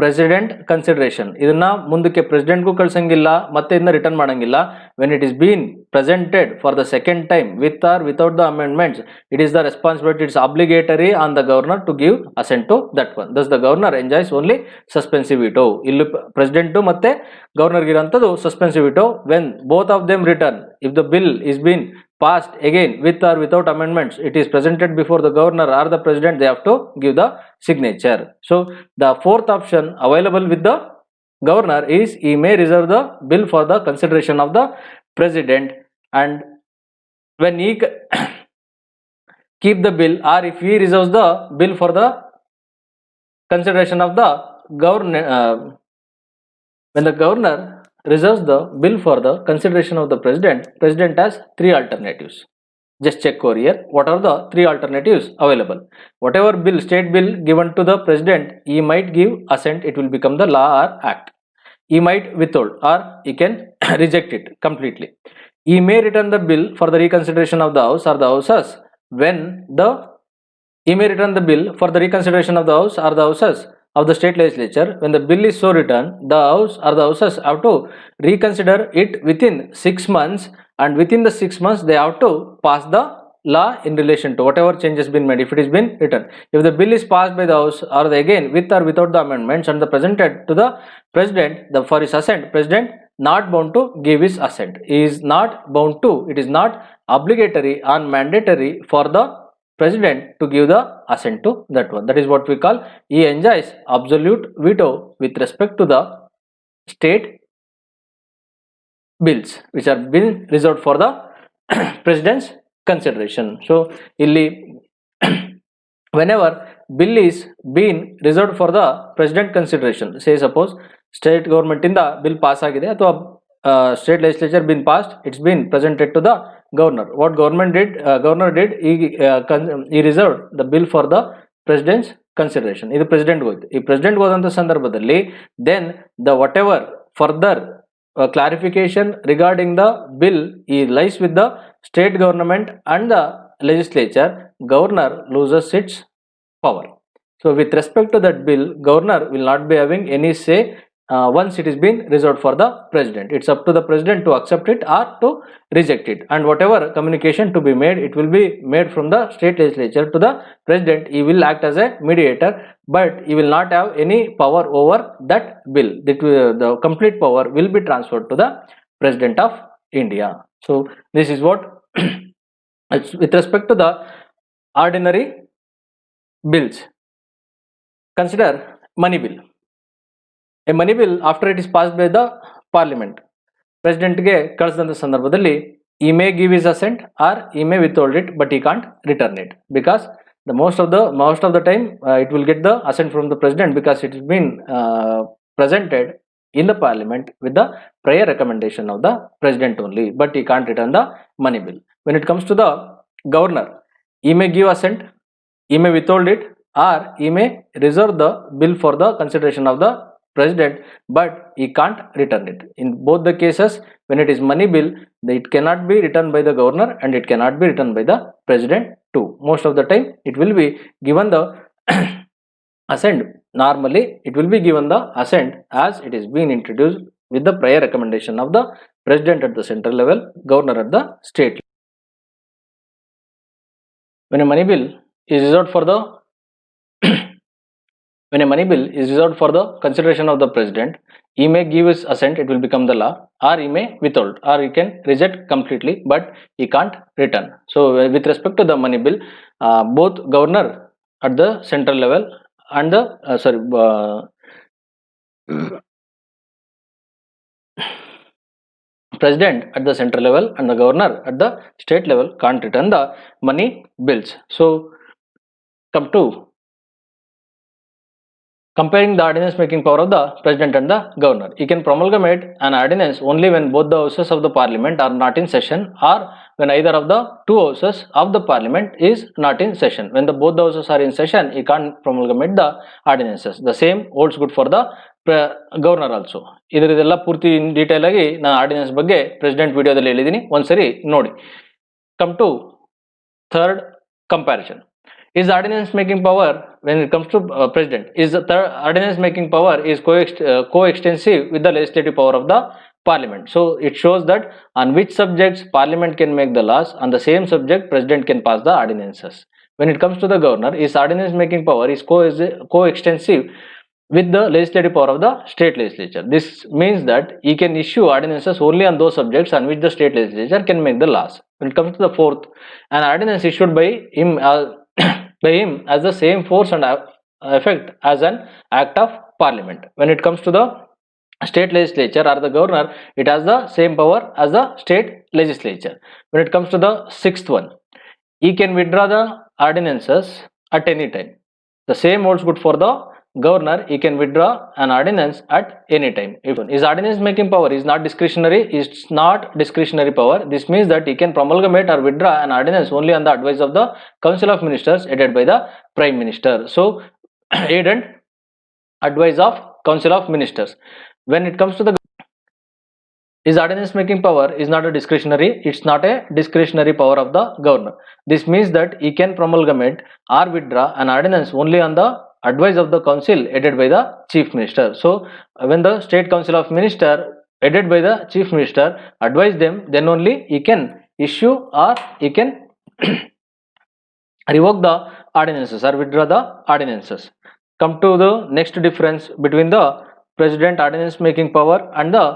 president consideration. ಇದನ್ನ ಮುಂದಕ್ಕೆ ಪ್ರೆಸಿಡೆಂಟ್ಗೂ ಕಳ್ಸಂಗಿಲ್ಲ, ಮತ್ತೆ ಇದನ್ನ return ಮಾಡಂಗಿಲ್ಲ. when it is been presented for the second time with or without the amendments, it is the responsibility, it's obligatory on the governor to give assent to that one. Thus the governor enjoys only suspensive veto. ಇಲ್ಲಿ president ಮತ್ತೆ governor ಇರೋಂಥದ್ದು suspensive veto when both of them return. If the bill is been passed again with or without amendments, it is presented before the governor or the president, they have to give the signature. So the fourth option available with the governor is he may reserve the bill for the consideration of the president, and when he keep the bill, or if he reserves the bill for the consideration of the governor, when the governor reserves the bill for the consideration of the president has 3 alternatives. Just check over here what are the 3 alternatives available. Whatever bill, state bill given to the president, he might give assent, it will become the law or act. He might withhold, or he can reject it completely. He may return the bill for the reconsideration of the house or the houses he may return the bill for the reconsideration of the house or the houses of the state legislature. When the bill is so returned, the house or the houses have to reconsider it within 6 months, and within the 6 months they have to pass the law in relation to whatever changes been made if it is been returned. If the bill is passed by the house or again with or without the amendments and presented to the president for his assent, president not bound to give his assent. He is not bound to, it is not obligatory or mandatory for the president to give the assent to that one. That is what we call he enjoys absolute veto with respect to the state bills which are been reserved for the president's consideration. So illi whenever bill is being reserved for the president consideration, say suppose state government inda bill pass agide ಅಥವಾ state legislature been passed, it's been presented to the governor. What governor did, he reserved the bill for the president's consideration. ಇದು president ಹೋಯ್ತು. ಈ president ಹೋದಂಥ ಸಂದರ್ಭದಲ್ಲಿ then the whatever further clarification regarding the bill lies with the state government and the legislature. Governor loses its power. So with respect to that bill, governor will not be having any say once it is been reserved for the president. It's up to the president to accept it or to reject it, and whatever communication to be made, it will be made from the state legislature to the president. He will act as a mediator, but he will not have any power over that bill. The complete power will be transferred to the president of India. So this is what with respect to the ordinary bills. Consider money bill. A money bill, after it is passed by the parliament, president ಗೆ ಕಳಿಸಿದಂತ ಸಂದರ್ಭದಲ್ಲಿ he may give his assent or he may withhold it, but he can't return it, because the most of the time it will get the assent from the president, because it has been presented in the parliament with the prior recommendation of the president only, but he can't return the money bill. When it comes to the governor, he may give assent, he may withhold it, or he may reserve the bill for the consideration of the president, but he can't return it. In both the cases, when it is money bill, it cannot be returned by the governor and it cannot be returned by the president too. Most of the time it will be given the assent. Normally it will be given the assent as it is being introduced with the prior recommendation of the president at the central level, governor at the state. When a money bill is reserved for the when a money bill is reserved for the consideration of the president, he may give his assent, it will become the law, or he may withhold, or he can reject completely, but he can't return. So with respect to the money bill, both governor at the central level and the president at the central level and the governor at the state level can't return the money bills. So come to comparing the ordinance making power of the president and the governor. He can promulgate an ordinance only when both the houses of the parliament are not in session, or when either of the two houses of the parliament is not in session. When both the houses are in session, he can't promulgate the ordinances. The same holds good for the governor also. ಇದೆಲ್ಲ ಪೂರ್ತಿ in detail ಆಗಿ ನಾನು ordinance ಬಗ್ಗೆ president ವಿಡಿಯೋದಲ್ಲಿ ಹೇಳಿದ್ದೀನಿ, ಒಂದ್ಸರಿ ನೋಡಿ. Come to third comparison. Is ordinance making power, when it comes to president, is the ordinance making power is coextensive with the legislative power of the parliament. So it shows that on which subjects parliament can make the laws, on the same subject president can pass the ordinances. When it comes to the governor, his ordinance making power is coextensive with the legislative power of the state legislature. This means that he can issue ordinances only on those subjects on which the state legislature can make the laws. When it comes to the fourth, an ordinance issued by him has the same force and effect as an act of parliament. When it comes to the state legislature or the governor, it has the same power as the state legislature. When it comes to the sixth one, he can withdraw the ordinances at any time. The same holds good for the governor. He can withdraw an ordinance at any time. If his ordinance making power is not discretionary, it's not discretionary power. This means that he can promulgate or withdraw an ordinance only on the advice of the council of ministers headed by the prime minister. So aid and advice of council of ministers. When it comes to the his ordinance making power is not a discretionary, it's not a discretionary power of the governor. This means that he can promulgate or withdraw an ordinance only on the advice of the council headed by the chief minister. So when the state council of minister headed by the chief minister advise them, then only he can issue or he can revoke the ordinances or withdraw the ordinances. Come to the next difference between the president ordinance making power and the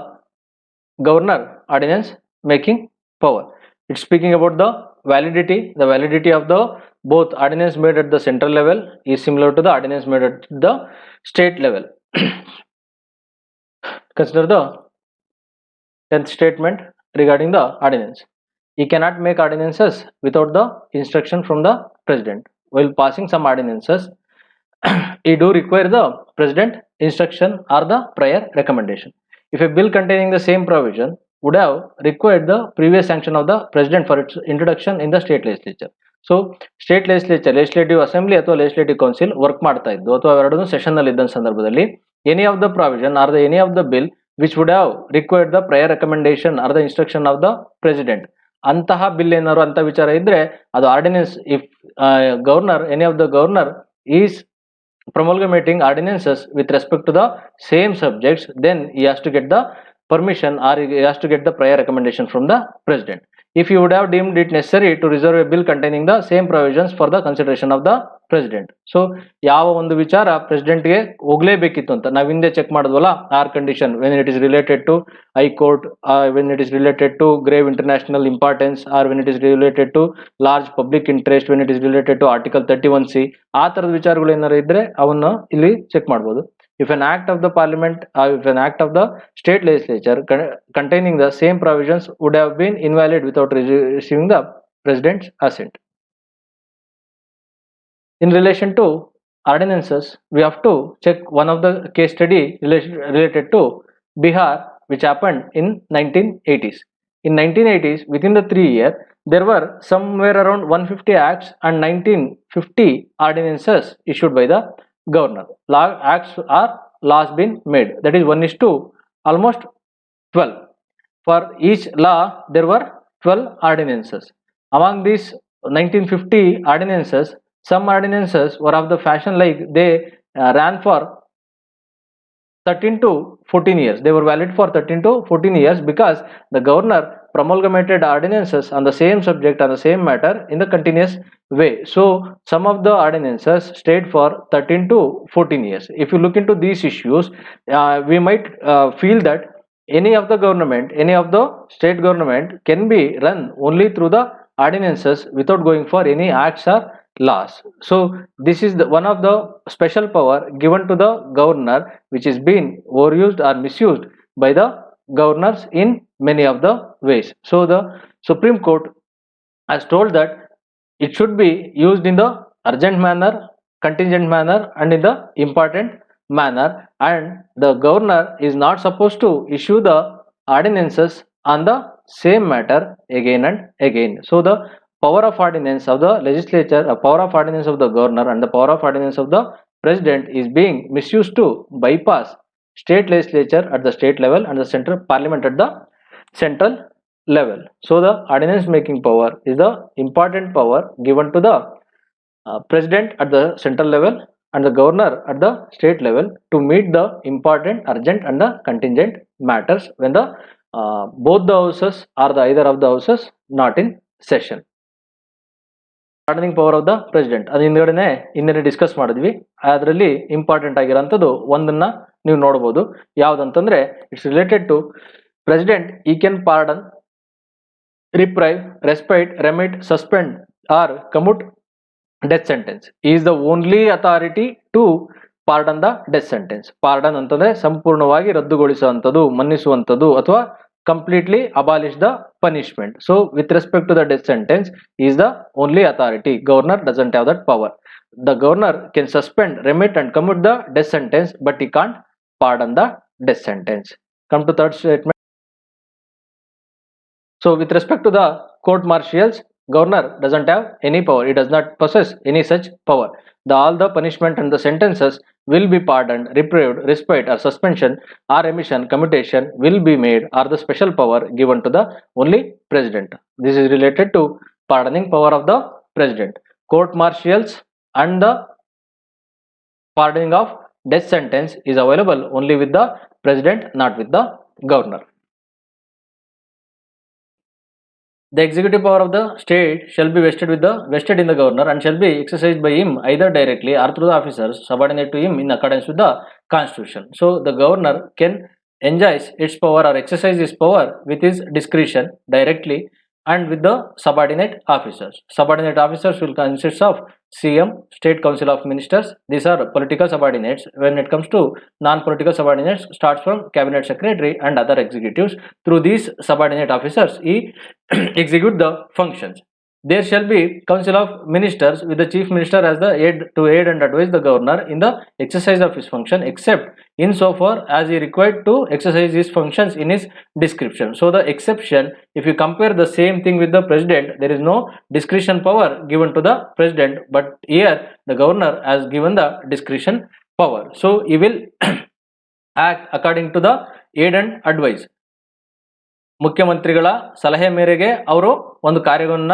governor ordinance making power. It's speaking about the validity. The validity of the both ordinance made at the central level is similar to the ordinance made at the state level. Consider the 10th statement regarding the ordinance. He cannot make ordinances without the instruction from the president. While passing some ordinances, he do require the president instruction or the prior recommendation. If a bill containing the same provision would have required the previous sanction of the president for its introduction in the state legislature. So state legislature, legislative assembly ಅಥವಾ legislative council work ಮಾಡ್ತಾ ಇದ್ದು ಅಥವಾ ಅವೆರಡೂ session ನಲ್ಲಿ ಇದ್ದ ಸಂದರ್ಭದಲ್ಲಿ any of the provision or any of the bill which would have required the prior recommendation or the instruction of the president, ಅಂತಹ bill ಏನಾದ್ರು ಅಂತ ವಿಚಾರ ಇದ್ರೆ ಅದು ordinance. If governor, any of the governor is promulgating ordinances with respect to the same subjects, then he has to get the permission or he has to get the prior recommendation from the president. If he would have deemed it necessary to reserve a bill containing the same provisions for the consideration of the president. So ಯಾವ ಒಂದು ವಿಚಾರ president ಗೆ ಹೋಗ್ಲೇಬೇಕಿತ್ತು ಅಂತ ನಾವು ಹಿಂದೆ check ಮಾಡಿದ್ವಲ್ಲ, or condition when it is related to high court, when it is related to grave international importance, or when it is related to large public interest, when it is related to article 31C, ಆ ತರದ ವಿಚಾರಗಳು ಏನಾರು ಇದ್ರೆ ಅವನ್ನ ಇಲ್ಲಿ check ಮಾಡಬಹುದು. If an act of the parliament, if an act of the state legislature containing the same provisions would have been invalid without receiving the president's assent. In relation to ordinances, we have to check one of the case study related to Bihar, which happened in 1980s. In 1980s, within the 3 years, there were somewhere around 150 acts and 1950 ordinances issued by the governor. Acts or laws been made, that is 1 is to almost 12. For each law there were 12 ordinances. Among these 1950 ordinances, some ordinances were of the fashion like they ran for 13 to 14 years. They were valid for 13 to 14 years because the governor promulgated ordinances on the same subject, on the same matter in the continuous way. So some of the ordinances stayed for 13 to 14 years. If you look into these issues, we might feel that any of the government, any of the state government can be run only through the ordinances without going for any acts or laws. So this is the one of the special power given to the governor, which is being overused or misused by the governors in many of the ways. So the Supreme Court has told that it should be used in the urgent manner, contingent manner and in the important manner, and the governor is not supposed to issue the ordinances on the same matter again and again. So the power of ordinance of the legislature, a power of ordinance of the governor and the power of ordinance of the president is being misused to bypass state legislature at the state level and the central parliament at the central level. So the ordinance making power is the important power given to the president at the central level and the governor at the state level to meet the important, urgent and the contingent matters when the both the houses or the either of the houses not in session. Pardoning power of the president, ಅದು ಹಿಂದೆ discuss ಮಾಡಿದ್ವಿ. ಅದರಲ್ಲಿ important ಆಗಿರೋಂಥದ್ದು ಒಂದನ್ನ ನೀವು ನೋಡಬಹುದು. ಯಾವುದಂತಂದ್ರೆ it's related to president ಈ can pardon, reprieve, respite, remit, suspend or commute death sentence. He is the only authority to pardon the death sentence. Pardon ಅಂತಂದ್ರೆ ಸಂಪೂರ್ಣವಾಗಿ ರದ್ದುಗೊಳಿಸುವಂಥದ್ದು, ಮನ್ನಿಸುವಂಥದ್ದು ಅಥವಾ completely abolish the punishment. So with respect to the death sentence, he is the only authority. Governor doesn't have that power. The governor can suspend, remit and commute the death sentence, but he can't pardon the death sentence. Come to third statement. So with respect to the court martials, governor doesn't have any power. He does not possess any such power. All the punishment and the sentences will be pardoned, reprieved, respite or suspension or remission, commutation will be made or the special power given to the only president. This is related to pardoning power of the president. Court martials and the pardoning of death sentence is available only with the president, not with the governor. The executive power of the state shall be vested in the governor and shall be exercised by him either directly or through the officers subordinate to him in accordance with the constitution. So the governor can enjoys its power or exercise his power with his discretion directly and with the subordinate officers. Subordinate officers will consist of CM, State Council of Ministers. These are political subordinates. When it comes to non-political subordinates, starts from Cabinet Secretary and other executives. Through these subordinate officers, he execute the functions. There shall be Council of Ministers with the Chief Minister as the aid to aid and advise the governor in the exercise of his function, except insofar as he required to exercise his functions in his description. So the exception, if you compare the same thing with the president, there is no discretion power given to the president, but here the governor has given the discretion power. So he will act according to the aid and advice. ಮುಖ್ಯಮಂತ್ರಿಗಳ ಸಲಹೆ ಮೇರೆಗೆ ಅವರು ಒಂದು ಕಾರ್ಯವನ್ನ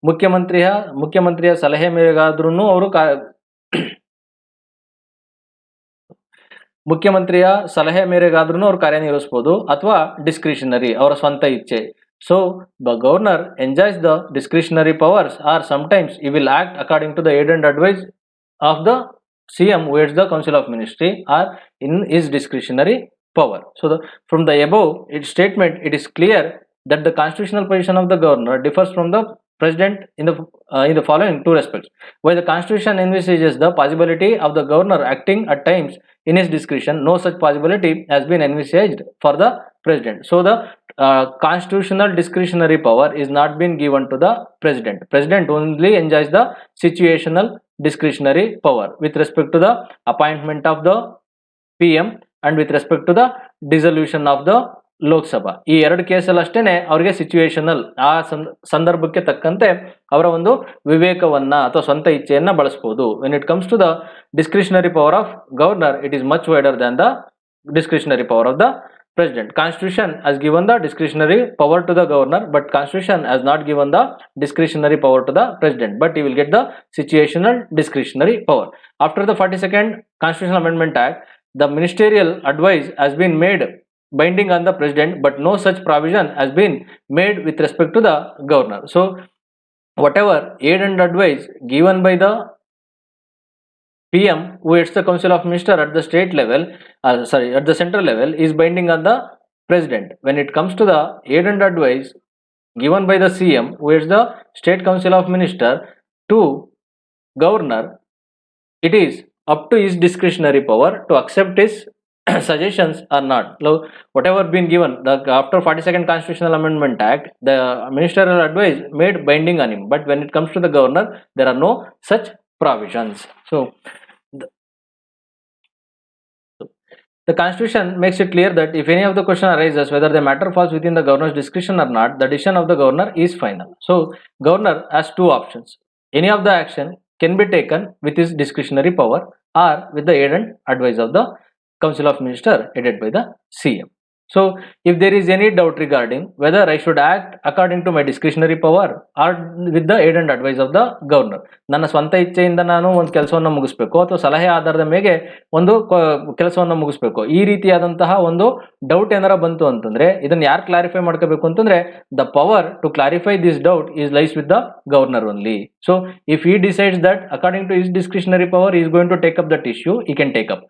ಮುಖ್ಯಮಂತ್ರಿಯ ಸಲಹೆ ಮೇರೆಗಾದ್ರೂ ಅವರು ಮುಖ್ಯಮಂತ್ರಿಯ ಸಲಹೆ ಮೇರೆಗಾದ್ರೂ ಅವ್ರು ಕಾರ್ಯನಿರ್ವಹಿಸಬಹುದು ಅಥವಾ ಡಿಸ್ಕ್ರಿಷನರಿ ಅವರ ಸ್ವಂತ ಇಚ್ಛೆ. So the governor enjoys the discretionary powers, or sometimes he will act according to the aid and advice of the CM who heads the Council of Ministry or in his discretionary power. So from the above statement, it is clear that the constitutional position of the governor differs from the president in the following two respects. While the constitution envisages the possibility of the governor acting at times in his discretion, no such possibility has been envisaged for the president. So the constitutional discretionary power is not been given to the president. President only enjoys the situational discretionary power with respect to the appointment of the PM and with respect to the dissolution of the Lok Sabha. ಈ ಎರಡು ಕೇಸಲ್ಲಿ ಅಷ್ಟೇನೆ ಅವರಿಗೆ situational ಆ ಸಂದರ್ಭಕ್ಕೆ ತಕ್ಕಂತೆ ಅವರ ಒಂದು ವಿವೇಕವನ್ನ ಅಥವಾ ಸ್ವಂತ ಇಚ್ಛೆಯನ್ನ ಬಳಸಬಹುದು. When it comes to the discretionary power of governor, it is much wider than the discretionary power of the president. Constitution has given the discretionary power to the governor, but Constitution has not given the discretionary power to the president, but he will get the situational discretionary power. After the 42nd Constitutional Amendment Act, the ministerial advice has been made binding on the president, but no such provision has been made with respect to the governor. So whatever aid and advice given by the PM who heads the Council of Ministers at the state level, at the central level, is binding on the president. When it comes to the aid and advice given by the CM who heads the State Council of Ministers to governor, it is up to his discretionary power to accept his suggestions or not. So whatever been given after 42nd Constitutional Amendment Act, the ministerial advice made binding on him, but when it comes to the governor, there are no such provisions. So the Constitution makes it clear that if any of the question arises whether the matter falls within the governor's discretion or not, the decision of the governor is final. So governor has two options. Any of the action can be taken with his discretionary power or with the aid and advice of the Council of Ministers headed by the CM. So if there is any doubt regarding whether I should act according to my discretionary power or with the aid and advice of the governor, ನನ್ನ ಸ್ವಂತ ಇಚ್ಛೆಯಿಂದ ನಾನು ಒಂದು ಕೆಲಸವನ್ನು ಮುಗಿಸ್ಬೇಕು ಅಥವಾ ಸಲಹೆ ಆಧಾರದ ಮೇಲೆ ಒಂದು ಕೆಲಸವನ್ನು ಮುಗಿಸ್ಬೇಕು, ಈ ರೀತಿಯಾದಂತಹ ಒಂದು ಡೌಟ್ ಏನಾರ ಬಂತು ಅಂತಂದ್ರೆ ಇದನ್ನ ಯಾರು ಕ್ಲಾರಿಫೈ ಮಾಡ್ಕೋಬೇಕು ಅಂತಂದ್ರೆ the power to clarify this doubt is lies with the governor only. So if he decides that according to his discretionary power he is going to take up that issue, he can take up.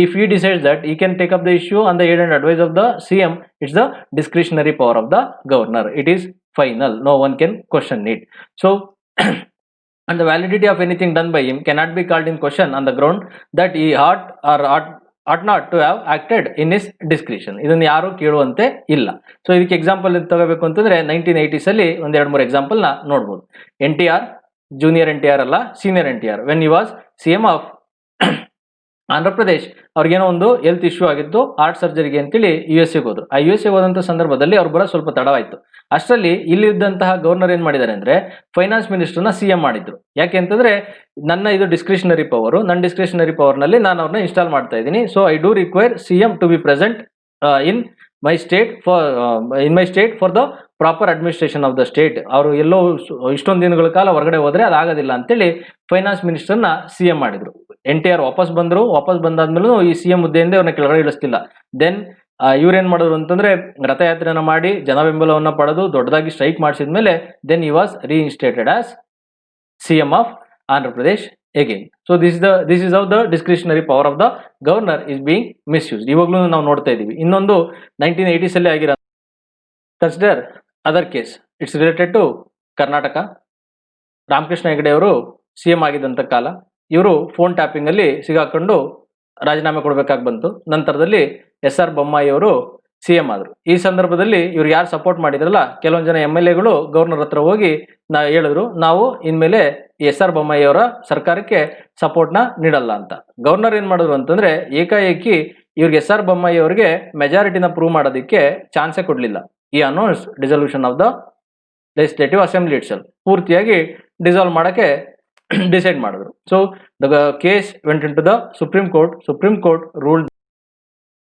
If he decides that he can take up the issue on the aid and advice of the CM, it's the discretionary power of the governor. It is final, no one can question it. So and the validity of anything done by him cannot be called in question on the ground that he ought not to have acted in his discretion. ಇದನ್ನು ಯಾರು ಕೇಳುವಂತೆ ಇಲ್ಲ. So ಇದಕ್ಕೆ example ತಗೋಬೇಕು ಅಂತಂದ್ರೆ 1980s ಅಲ್ಲಿ ಒಂದ್ 2-3 example ನ ನೋಡ್ಬೋದು. NTR, ಜೂನಿಯರ್ NTR ಅಲ್ಲ, senior NTR, when he was CM of Andhra Pradesh, ಅವ್ರಿಗೇನೋ ಒಂದು ಹೆಲ್ತ್ ಇಶ್ಯೂ ಆಗಿತ್ತು, ಹಾರ್ಟ್ ಸರ್ಜರಿಗೆ ಅಂತೇಳಿ USA ಹೋದ್ರು. ಆ USA ಹೋದಂತ ಸಂದರ್ಭದಲ್ಲಿ ಅವ್ರು ಬರೋ ಸ್ವಲ್ಪ ತಡವಾಯ್ತು. ಅಷ್ಟರಲ್ಲಿ ಇಲ್ಲಿದ್ದಂತಹ ಗವರ್ನರ್ ಏನ್ ಮಾಡಿದ್ದಾರೆ ಅಂದ್ರೆ ಫೈನಾನ್ಸ್ ಮಿನಿಸ್ಟರ್ನ CM ಮಾಡಿದ್ರು. ಯಾಕೆ ಅಂತಂದ್ರೆ ನನ್ನ ಇದು ಡಿಸ್ಕ್ರಿಷನರಿ ಪವರ್, ನನ್ನ ಡಿಸ್ಕ್ರಿಷನರಿ ಪವರ್ ನಲ್ಲಿ ನಾನು ಅವ್ರನ್ನ ಇನ್ಸ್ಟಾಲ್ ಮಾಡ್ತಾ ಇದ್ದೀನಿ. So I do require CM to be present in my state for the proper administration of the state. ಅವರು ಎಲ್ಲೋ ಇಷ್ಟೊಂದು ದಿನಗಳ ಕಾಲ ಹೊರಗಡೆ ಹೋದ್ರೆ ಅದಾಗೋದಿಲ್ಲ ಅಂತೇಳಿ ಫೈನಾನ್ಸ್ ಮಿನಿಸ್ಟರ್ನ CM ಮಾಡಿದ್ರು. NTR ವಾಪಸ್ ಬಂದಾದ್ಮೇಲೂ ಈ CM ಹುದ್ದೆಯಿಂದ ಅವ್ರನ್ನ ಕೆಳಗಡೆ ಇಳಿಸ್ತಿಲ್ಲ. ದೆನ್ ಇವ್ರೇನ್ ಮಾಡಿದ್ರು ಅಂತಂದ್ರೆ ರಥಯಾತ್ರೆನ ಮಾಡಿ ಜನ ಬೆಂಬಲವನ್ನ ಪಡೆದು ದೊಡ್ಡದಾಗಿ ಸ್ಟ್ರೈಕ್ ಮಾಡಿಸಿದ್ಮೇಲೆ then he was reinstated as CM of Andhra Pradesh again. So this is how the discretionary power of the governor is being misused. ಇವಾಗ್ಲೂ ನಾವು ನೋಡ್ತಾ ಇದೀವಿ. ಇನ್ನೊಂದು 1980s ಅಲ್ಲಿ ಆಗಿರೋ consider other case, it's related to Karnataka. Ramakrishna Hegde ಅವರು CM ಆಗಿದ್ದಂತ ಕಾಲ, ಇವರು ಫೋನ್ ಟ್ಯಾಪಿಂಗ್ ಅಲ್ಲಿ ಸಿಗಾಕೊಂಡು ರಾಜೀನಾಮೆ ಕೊಡಬೇಕಾಗಿ ಬಂತು. ನಂತರದಲ್ಲಿ SR ಬೊಮ್ಮಾಯಿ ಅವರು CM ಆದ್ರು. ಈ ಸಂದರ್ಭದಲ್ಲಿ ಇವ್ರು ಯಾರು ಸಪೋರ್ಟ್ ಮಾಡಿದ್ರಲ್ಲ, ಕೆಲವೊಂದು ಜನ MLAಗಳು ಗವರ್ನರ್ ಹತ್ರ ಹೋಗಿ ಹೇಳಿದ್ರು, ನಾವು ಇನ್ಮೇಲೆ SR ಬೊಮ್ಮಾಯಿ ಅವರ ಸರ್ಕಾರಕ್ಕೆ ಸಪೋರ್ಟ್ನ ನೀಡಲ್ಲ ಅಂತ. ಗವರ್ನರ್ ಏನ್ ಮಾಡಿದ್ರು ಅಂತಂದ್ರೆ ಏಕಾಏಕಿ ಇವ್ರಿಗೆ SR ಬೊಮ್ಮಾಯಿ ಅವರಿಗೆ ಮೆಜಾರಿಟಿನ ಪ್ರೂವ್ ಮಾಡೋದಕ್ಕೆ ಚಾನ್ಸೇ ಕೊಡ್ಲಿಲ್ಲ. ಈ announce dissolution of the legislative assembly itself, ಪೂರ್ತಿಯಾಗಿ ಡಿಸಾಲ್ವ್ ಮಾಡಕ್ಕೆ ಡಿಸೈಡ್ ಮಾಡಿದ್ರು. So the case went into the supreme court. Supreme court ruled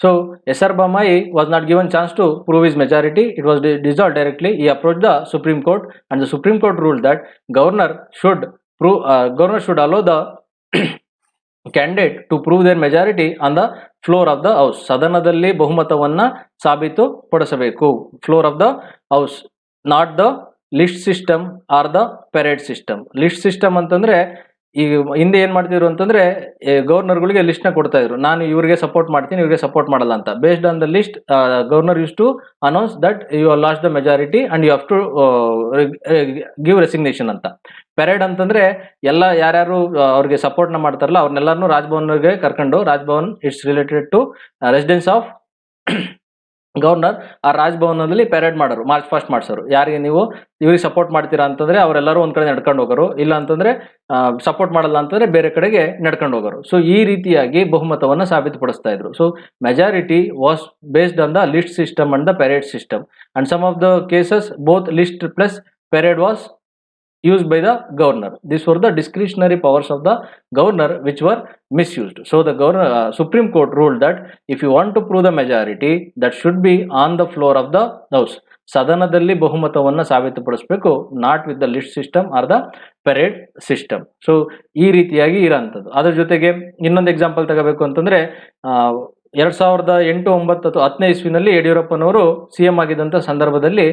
So SR Bommai was not given chance to prove his majority. It was dissolved directly. He approached the Supreme Court, and the Supreme Court ruled that governor should allow the candidate to prove their majority on the floor of the house. ಸದನದಲ್ಲಿ ಬಹುಮತವನ್ನ ಸಾಬೀತು ಪಡಿಸಬೇಕು. Floor of the house, not the list system or the parade system. List system ಅಂತಂದ್ರೆ ಈಗ ಹಿಂದೆ ಏನ್ ಮಾಡ್ತಿದ್ರು ಅಂತಂದ್ರೆ ಗವರ್ನರ್ಗಳಿಗೆ list ನ ಕೊಡ್ತಾ ಇದ್ರು. ನಾನು ಇವರಿಗೆ ಸಪೋರ್ಟ್ ಮಾಡ್ತೀನಿ, ಇವರಿಗೆ ಸಪೋರ್ಟ್ ಮಾಡಲ್ಲ ಅಂತ. Based on the list, governor use to announce that you are lost the majority and you have to give resignation ಅಂತ. ಪೆರೇಡ್ ಅಂತಂದ್ರೆ ಎಲ್ಲ ಯಾರ್ಯಾರು ಅವ್ರಿಗೆ ಸಪೋರ್ಟ್ ನ ಮಾಡ್ತಾರಲ್ಲ ಅವ್ರನ್ನೆಲ್ಲಾರು ರಾಜಭವನ್ಗೆ ಕರ್ಕೊಂಡು, Raj Bhavan it's related to residence of governor, ಆ ರಾಜಭವನದಲ್ಲಿ ಪೆರೇಡ್ ಮಾಡೋರು, ಮಾರ್ಚ್ ಫಾಸ್ಟ್ ಮಾಡ್ಸೋರು. ಯಾರಿಗೆ ನೀವು ಇವ್ರಿಗೆ ಸಪೋರ್ಟ್ ಮಾಡ್ತೀರಾ ಅಂತಂದ್ರೆ ಅವರೆಲ್ಲರೂ ಒಂದ್ ಕಡೆ ನಡ್ಕೊಂಡು ಹೋಗೋರು, ಇಲ್ಲ ಅಂತಂದ್ರೆ ಸಪೋರ್ಟ್ ಮಾಡಲ್ಲ ಅಂತಂದ್ರೆ ಬೇರೆ ಕಡೆಗೆ ನಡ್ಕೊಂಡು ಹೋಗೋರು. ಸೊ ಈ ರೀತಿಯಾಗಿ ಬಹುಮತವನ್ನ ಸಾಬೀತುಪಡಿಸ್ತಾ ಇದ್ರು. So majority was based on the list system and the parade system, and some of the cases both list plus parade was used by the governor. These were the discretionary powers of the governor which were misused. So the Supreme Court ruled that if you want to prove the majority, that should be on the floor of the house. ಸದನದಲ್ಲಿ ಬಹುಮತವನ್ನ ಸಾಬೀತುಪಡಿಸಬೇಕು, not with the list system or the parade system. So ಈ ರೀತಿಯಾಗಿ ಇರೋಂಥದ್ದು. ಅದ್ರ ಜೊತೆಗೆ ಇನ್ನೊಂದು example ತಗೋಬೇಕು ಅಂತಂದ್ರೆ 2008, 9 ಅಥವಾ 10ನೇ ಇಸ್ವಿನಲ್ಲಿ ಯಡಿಯೂರಪ್ಪನವರು CM ಆಗಿದ್ದಂಥ ಸಂದರ್ಭದಲ್ಲಿ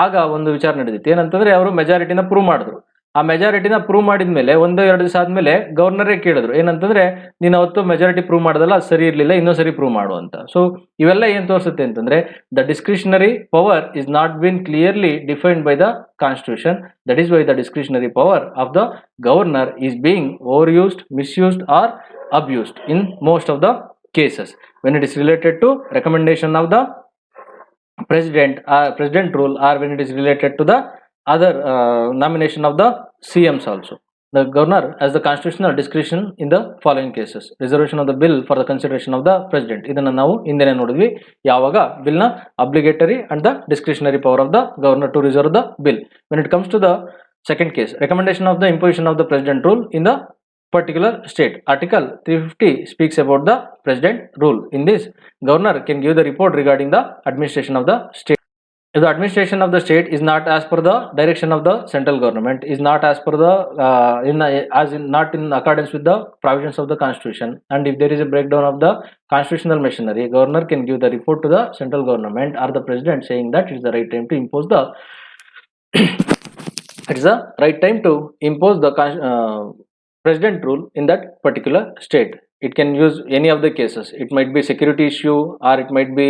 ಆಗ ಒಂದು ವಿಚಾರ ನಡೆದಿತ್ತು. ಏನಂತಂದ್ರೆ ಅವರು ಮೆಜಾರಿಟಿನ ಪ್ರೂವ್ ಮಾಡಿದ್ರು. ಆ ಮೆಜಾರಿಟಿನ ಪ್ರೂವ್ ಮಾಡಿದ್ಮೇಲೆ 1-2 ದಿವಸ ಆದ್ಮೇಲೆ ಗವರ್ನರೇ ಕೇಳಿದ್ರು, ಏನಂತಂದ್ರೆ ನೀನು ಅವತ್ತು ಮೆಜಾರಿಟಿ ಪ್ರೂವ್ ಮಾಡೋದಲ್ಲ, ಅದು ಸರಿ ಇರಲಿಲ್ಲ, ಇನ್ನೊಂದ್ಸರಿ ಪ್ರೂವ್ ಮಾಡು ಅಂತ. ಸೊ ಇವೆಲ್ಲ ಏನ್ ತೋರಿಸುತ್ತೆ ಅಂತಂದ್ರೆ the discretionary power is not been clearly defined by the constitution. That is why the discretionary power of the governor is being overused, misused or abused in most of the cases when it is related to recommendation of the president rule, or when it is related to the other nomination of the CMs also. The governor has the constitutional discretion in the following cases: reservation of the bill for the consideration of the president. ಇದನ್ನ ನಾವು ಹಿಂದೆನೇ ನೋಡಿದ್ವಿ, ಯಾವಾಗ bill ನ obligatory and the discretionary power of the governor to reserve the bill. When it comes to the second case, recommendation of the imposition of the president rule in the particular state. Article 350 speaks about the president rule. In this, governor can give the report regarding the administration of the state. If the administration of the state is not as per the direction of the central government, is not as per the not in accordance with the provisions of the constitution, and if there is a breakdown of the constitutional machinery, governor can give the report to the central government or the president, saying that it is the right time to impose the it is the right time to impose the president rule in that particular state. It can use any of the cases. It might be security issue, or it might be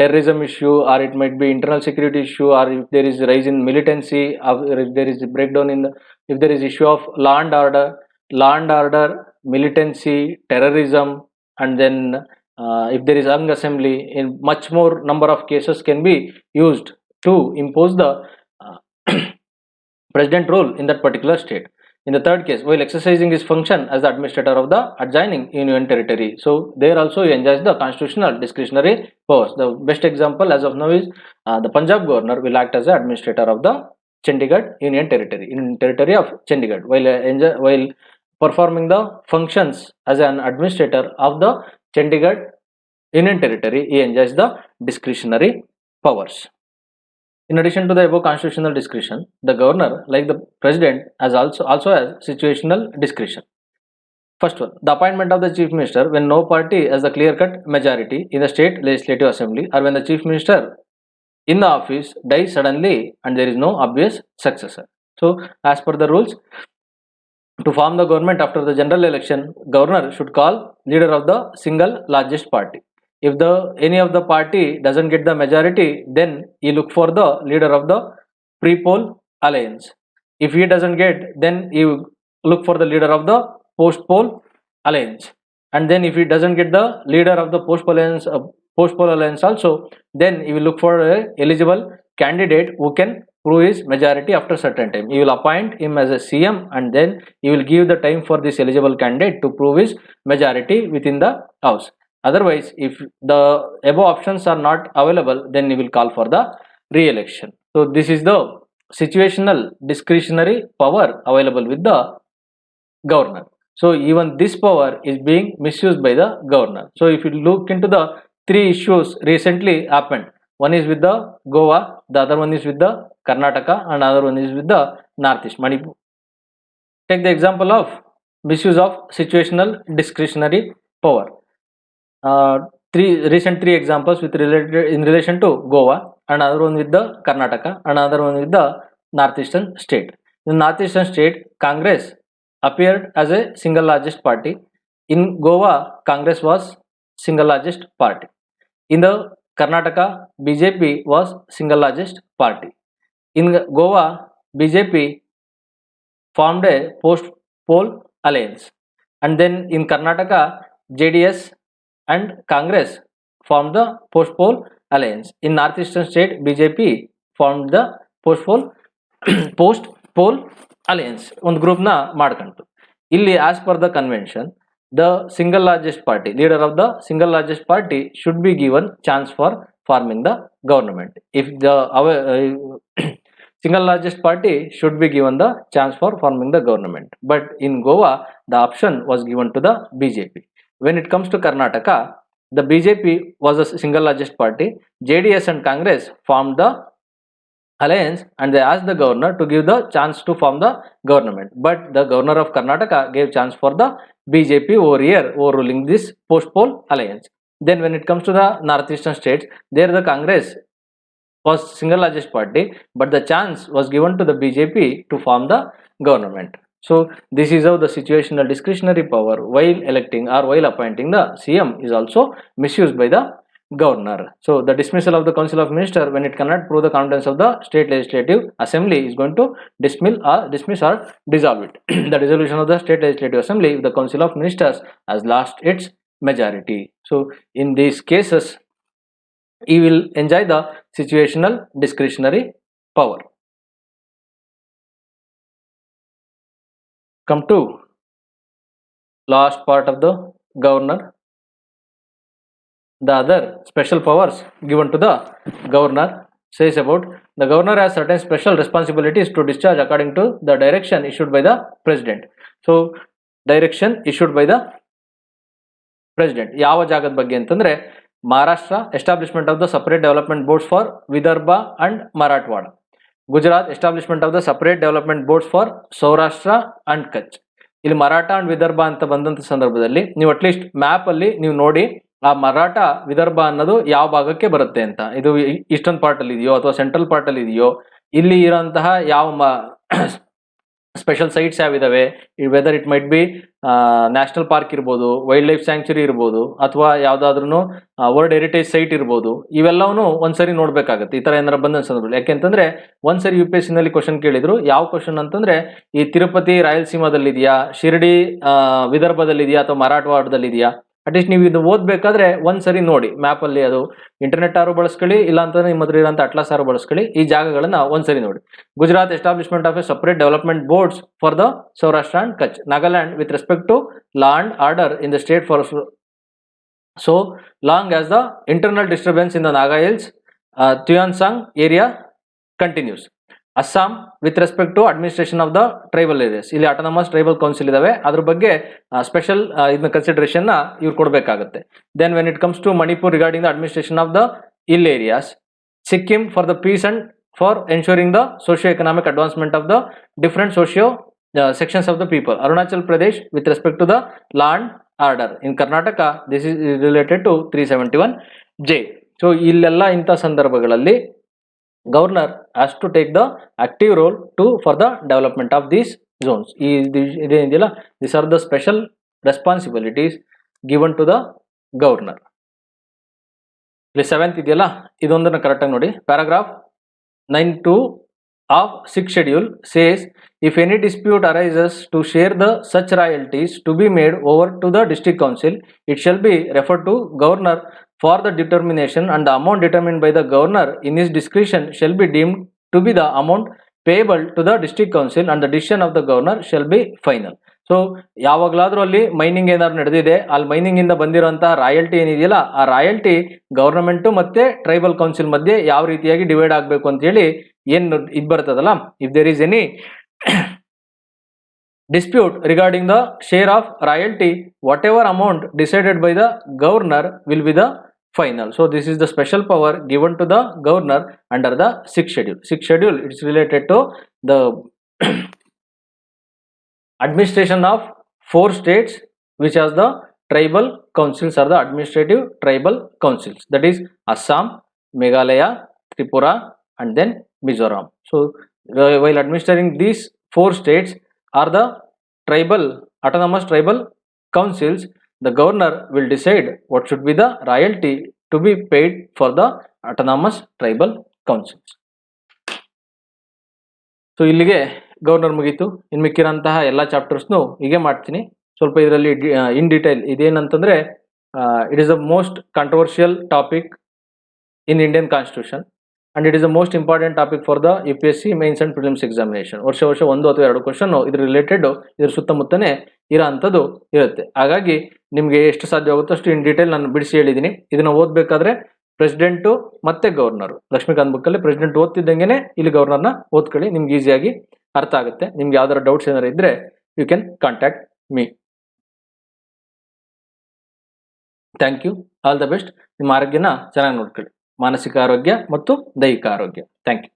terrorism issue, or it might be internal security issue, or if there is rise in militancy, or if there is a breakdown in the, if there is issue of law and order, militancy, terrorism, and then if there is hung assembly, in much more number of cases can be used to impose the president rule in that particular state. In the third case, while exercising his function as the administrator of the adjoining union territory, so there also he enjoys the constitutional discretionary powers. The best example as of now is the Punjab governor will act as the administrator of the Chandigarh union territory, in territory of Chandigarh, while performing the functions as an administrator of the Chandigarh union territory, he enjoys the discretionary powers. In addition to the above constitutional discretion, the governor, like the president, also has situational discretion. First one, the appointment of the chief minister when no party has a clear-cut majority in the state legislative assembly, or when the chief minister in the office dies suddenly and there is no obvious successor. So, as per the rules, to form the government after the general election, governor should call leader of the single largest party. If any of the party doesn't get the majority, then he look for the leader of the pre-poll alliance. If he doesn't get, then he look for the leader of the post-poll alliance. And then if he doesn't get the leader of the post-poll alliance also, then he will look for a eligible candidate who can prove his majority after certain time. He will appoint him as a CM, and then he will give the time for this eligible candidate to prove his majority within the house. Otherwise, if the above options are not available, then he will call for the re-election. So this is the situational discretionary power available with the governor. So even this power is being misused by the governor. So if you look into the three issues recently happened. One is with the Goa, the other one is with the Karnataka, and another one is with the Northeast Manipur. Take the example of misuse of situational discretionary power. Three examples with related in relation to Goa, another one with the Karnataka, another one with the northeastern state. In northeastern state, Congress appeared as a single largest party. In Goa, Congress was single largest party. In the Karnataka, BJP was single largest party. In Goa, BJP formed a post-poll alliance, and then in Karnataka, JDS and Congress formed the post-poll alliance. In northeastern state, BJP formed the post-poll alliance. ಒಂದು ಗ್ರೂಪ್ನ ಮಾಡ್ಕೊಂತು. ಇಲ್ಲಿ as per the convention, the single largest party, leader of the single largest party should be given chance for forming the government. If the single largest party should be given the chance for forming the government. But in Goa, the option was given to the BJP. When it comes to Karnataka, the BJP was the single largest party. JDS and Congress formed the alliance and they asked the governor to give the chance to form the government. But the governor of Karnataka gave chance for the BJP over here, overruling this post-poll alliance. Then when it comes to the northeastern states, there the Congress was single largest party, but the chance was given to the BJP to form the government. So this is how the situational discretionary power while electing or while appointing the CM is also misused by the governor. So the dismissal of the Council of Ministers when it cannot prove the competence of the state legislative assembly is going to dismiss or dissolve it. The dissolution of the state legislative assembly if the Council of Ministers has lost its majority. So in these cases, he will enjoy the situational discretionary power. Come to last part of the governor. The other special powers given to the governor says about the governor has certain special responsibilities to discharge according to the direction issued by the president. So direction issued by the president. ಯಾವ ಜಾಗದ ಬಗ್ಗೆ ಅಂತಂದ್ರೆ Maharashtra, establishment of the separate development boards for Vidarbha and Marathwada. Gujarat, establishment of the separate development boards for Saurashtra and Kutch. ಇಲ್ಲಿ Maratha and Vidarbha ಅಂತ ಬಂದಂತ ಸಂದರ್ಭದಲ್ಲಿ ನೀವು at least map ಅಲ್ಲಿ ನೀವು ನೋಡಿ ಆ ಮರಾಠ ವಿದರ್ಭ ಅನ್ನೋದು ಯಾವ ಭಾಗಕ್ಕೆ ಬರುತ್ತೆ ಅಂತ, ಇದು ಈಸ್ಟರ್ನ್ ಪಾರ್ಟ್ ಅಲ್ಲಿ ಇದೆಯೋ ಅಥವಾ ಸೆಂಟ್ರಲ್ ಪಾರ್ಟ್ ಅಲ್ಲಿ ಇದೆಯೋ, ಇಲ್ಲಿ ಇರೋಂತಹ ಯಾವ ಸ್ಪೆಷಲ್ ಸೈಟ್ಸ್ ಯಾವಿದಾವೆ, whether it might be national park ಇರ್ಬೋದು, ವೈಲ್ಡ್ ಲೈಫ್ ಸ್ಯಾಂಕ್ಚುರಿ ಇರ್ಬೋದು, ಅಥವಾ ಯಾವ್ದಾದ್ರು ವರ್ಲ್ಡ್ ಹೆರಿಟೇಜ್ ಸೈಟ್ ಇರ್ಬೋದು, ಇವೆಲ್ಲವೂ ಒಂದ್ಸರಿ ನೋಡ್ಬೇಕಾಗತ್ತೆ ಈ ತರ ಏನಾರ ಬಂದ ಸಂದರ್ಭದಲ್ಲಿ. ಯಾಕೆಂತಂದ್ರೆ ಒಂದ್ಸರಿ UPSC ನಲ್ಲಿ ಕ್ವಶನ್ ಕೇಳಿದ್ರು. ಯಾವ ಕ್ವಶನ್ ಅಂತಂದ್ರೆ ಈ ತಿರುಪತಿ ರಾಯಲಸೀಮಾದಲ್ಲಿ ಇದೆಯಾ, ಶಿರ್ಡಿ ವಿದರ್ಭದಲ್ಲಿ ಇದೆಯಾ ಅಥವಾ ಮರಾಠವಾಡದಲ್ಲಿ ಇದೆಯಾ, ಅಟ್ಲೀಸ್ಟ್ ನೀವು ಇದು ಓದ್ಬೇಕಾದ್ರೆ ಒಂದ್ಸರಿ ನೋಡಿ ಮ್ಯಾಪ್ ಅಲ್ಲಿ, ಅದು ಇಂಟರ್ನೆಟ್ ಆರು ಬಳಸ್ಕೊಳ್ಳಿ, ಇಲ್ಲ ಅಂತಂದ್ರೆ ನಿಮ್ಮ ಹತ್ರ ಇರೋಂಥ ಅಟ್ಲಾಸ್ ಆರು ಬಳಸ್ಕೊಳ್ಳಿ, ಈ ಜಾಗಗಳನ್ನ ಒಂದ್ಸರಿ ನೋಡಿ. Gujarat establishment of a separate development boards for the Saurashtra and Kutch. Nagaland with respect to law and order in the state for so long as the internal disturbance in the Naga Hills, Tuyansang area continues. Assam with respect to administration of the tribal areas, ಇಲ್ಲಿ autonomous tribal council ಇದಾವೆ, ಅದ್ರ ಬಗ್ಗೆ special ಇದನ್ನ consideration ನ ಇವ್ರು ಕೊಡಬೇಕಾಗುತ್ತೆ. Then when it comes to Manipur regarding the administration of the hill areas, Sikkim for the peace and for ensuring the socio-economic advancement of the different socio sections of the people. Arunachal Pradesh with respect to the land order. In Karnataka this is related to 371J. So ಇಲ್ಲೆಲ್ಲ ಇಂಥ ಸಂದರ್ಭಗಳಲ್ಲಿ governor has to take the active role for the development of these zones. These are the special responsibilities given to the governor. ಇಲ್ಲಿ 7th ಇದೆಯಲ್ಲ, ಇದೊಂದನ್ನು ಕರೆಕ್ಟಾಗಿ ನೋಡಿ. Paragraph 9(2) of 6th schedule says if any dispute arises to share the such royalties to be made over to the district council, it shall be referred to governor for the determination, and the amount determined by the governor in his discretion shall be deemed to be the amount payable to the district council, and the decision of the governor shall be final. So ಯಾವಾಗಲಾದ್ರೂ ಅಲ್ಲಿ mining ಏನಾದ್ರು ನಡೆದಿದೆ, ಅಲ್ಲಿ mining ಇಂದ ಬಂದಿರುವಂತಹ royalty ಏನಿದೆಯಲ್ಲ, ಆ royalty government ಮತ್ತೆ ಟ್ರೈಬಲ್ ಕೌನ್ಸಿಲ್ ಮಧ್ಯೆ ಯಾವ ರೀತಿಯಾಗಿ ಡಿವೈಡ್ ಆಗಬೇಕು ಅಂತ ಹೇಳಿ ಏನು ಇದು ಬರ್ತದಲ್ಲ, if there is any dispute regarding the share of royalty, whatever amount decided by the governor will be the final. So this is the special power given to the governor under the 6th schedule. 6th schedule, it's related to the administration of 4 states which has the tribal councils or the administrative tribal councils, that is Assam, Meghalaya, Tripura and then Mizoram. So while administering these 4 states are the tribal autonomous tribal councils, the governor will decide what should be the royalty to be paid for the autonomous tribal councils. So ಇಲ್ಲಿಗೆ governor ಮುಗೀತು. ಇನ್ನು ಮಿಕ್ಕಿರೋಂತಹ ಎಲ್ಲ ಚಾಪ್ಟರ್ಸ್ನು ಹೀಗೆ ಮಾಡ್ತೀನಿ. ಸ್ವಲ್ಪ ಇದರಲ್ಲಿ ಇನ್ ಡೀಟೇಲ್ ಇದೇನಂತಂದ್ರೆ it is the most controversial topic in Indian constitution and it is the most important topic for the UPSC mains and prelims examination. ವರ್ಷ 1 ಅಥವಾ 2 ಕ್ವಶನ್ ಇದ್ರ ರಿಲೇಟೆಡ್ ಇದ್ರ ಸುತ್ತಮುತ್ತನೇ ಇರೋ ಅಂಥದ್ದು ಇರುತ್ತೆ. ಹಾಗಾಗಿ ನಿಮಗೆ ಎಷ್ಟು ಸಾಧ್ಯ ಆಗುತ್ತೋ ಅಷ್ಟು ಇನ್ ಡೀಟೇಲ್ ನಾನು ಬಿಡಿಸಿ ಹೇಳಿದ್ದೀನಿ. ಇದನ್ನ ಓದಬೇಕಾದ್ರೆ ಪ್ರೆಸಿಡೆಂಟು ಮತ್ತೆ ಗವರ್ನರ್ ಲಕ್ಷ್ಮೀಕಾಂತ್ ಬುಕ್ಕಲ್ಲಿ ಪ್ರೆಸಿಡೆಂಟ್ ಓದ್ತಿದ್ದಂಗೆ ಇಲ್ಲಿ ಗವರ್ನರ್ನ ಓದ್ಕೊಳ್ಳಿ, ನಿಮ್ಗೆ ಈಸಿಯಾಗಿ ಅರ್ಥ ಆಗುತ್ತೆ. ನಿಮ್ಗೆ ಯಾವ್ದಾರ ಡೌಟ್ಸ್ ಏನಾರು ಇದ್ರೆ you can contact me. Thank you, all the best. ನಿಮ್ಮ ಆರೋಗ್ಯನ ಚೆನ್ನಾಗಿ ನೋಡ್ಕೊಳ್ಳಿ, ಮಾನಸಿಕ ಆರೋಗ್ಯ ಮತ್ತು ದೈಹಿಕ ಆರೋಗ್ಯ. Thank you.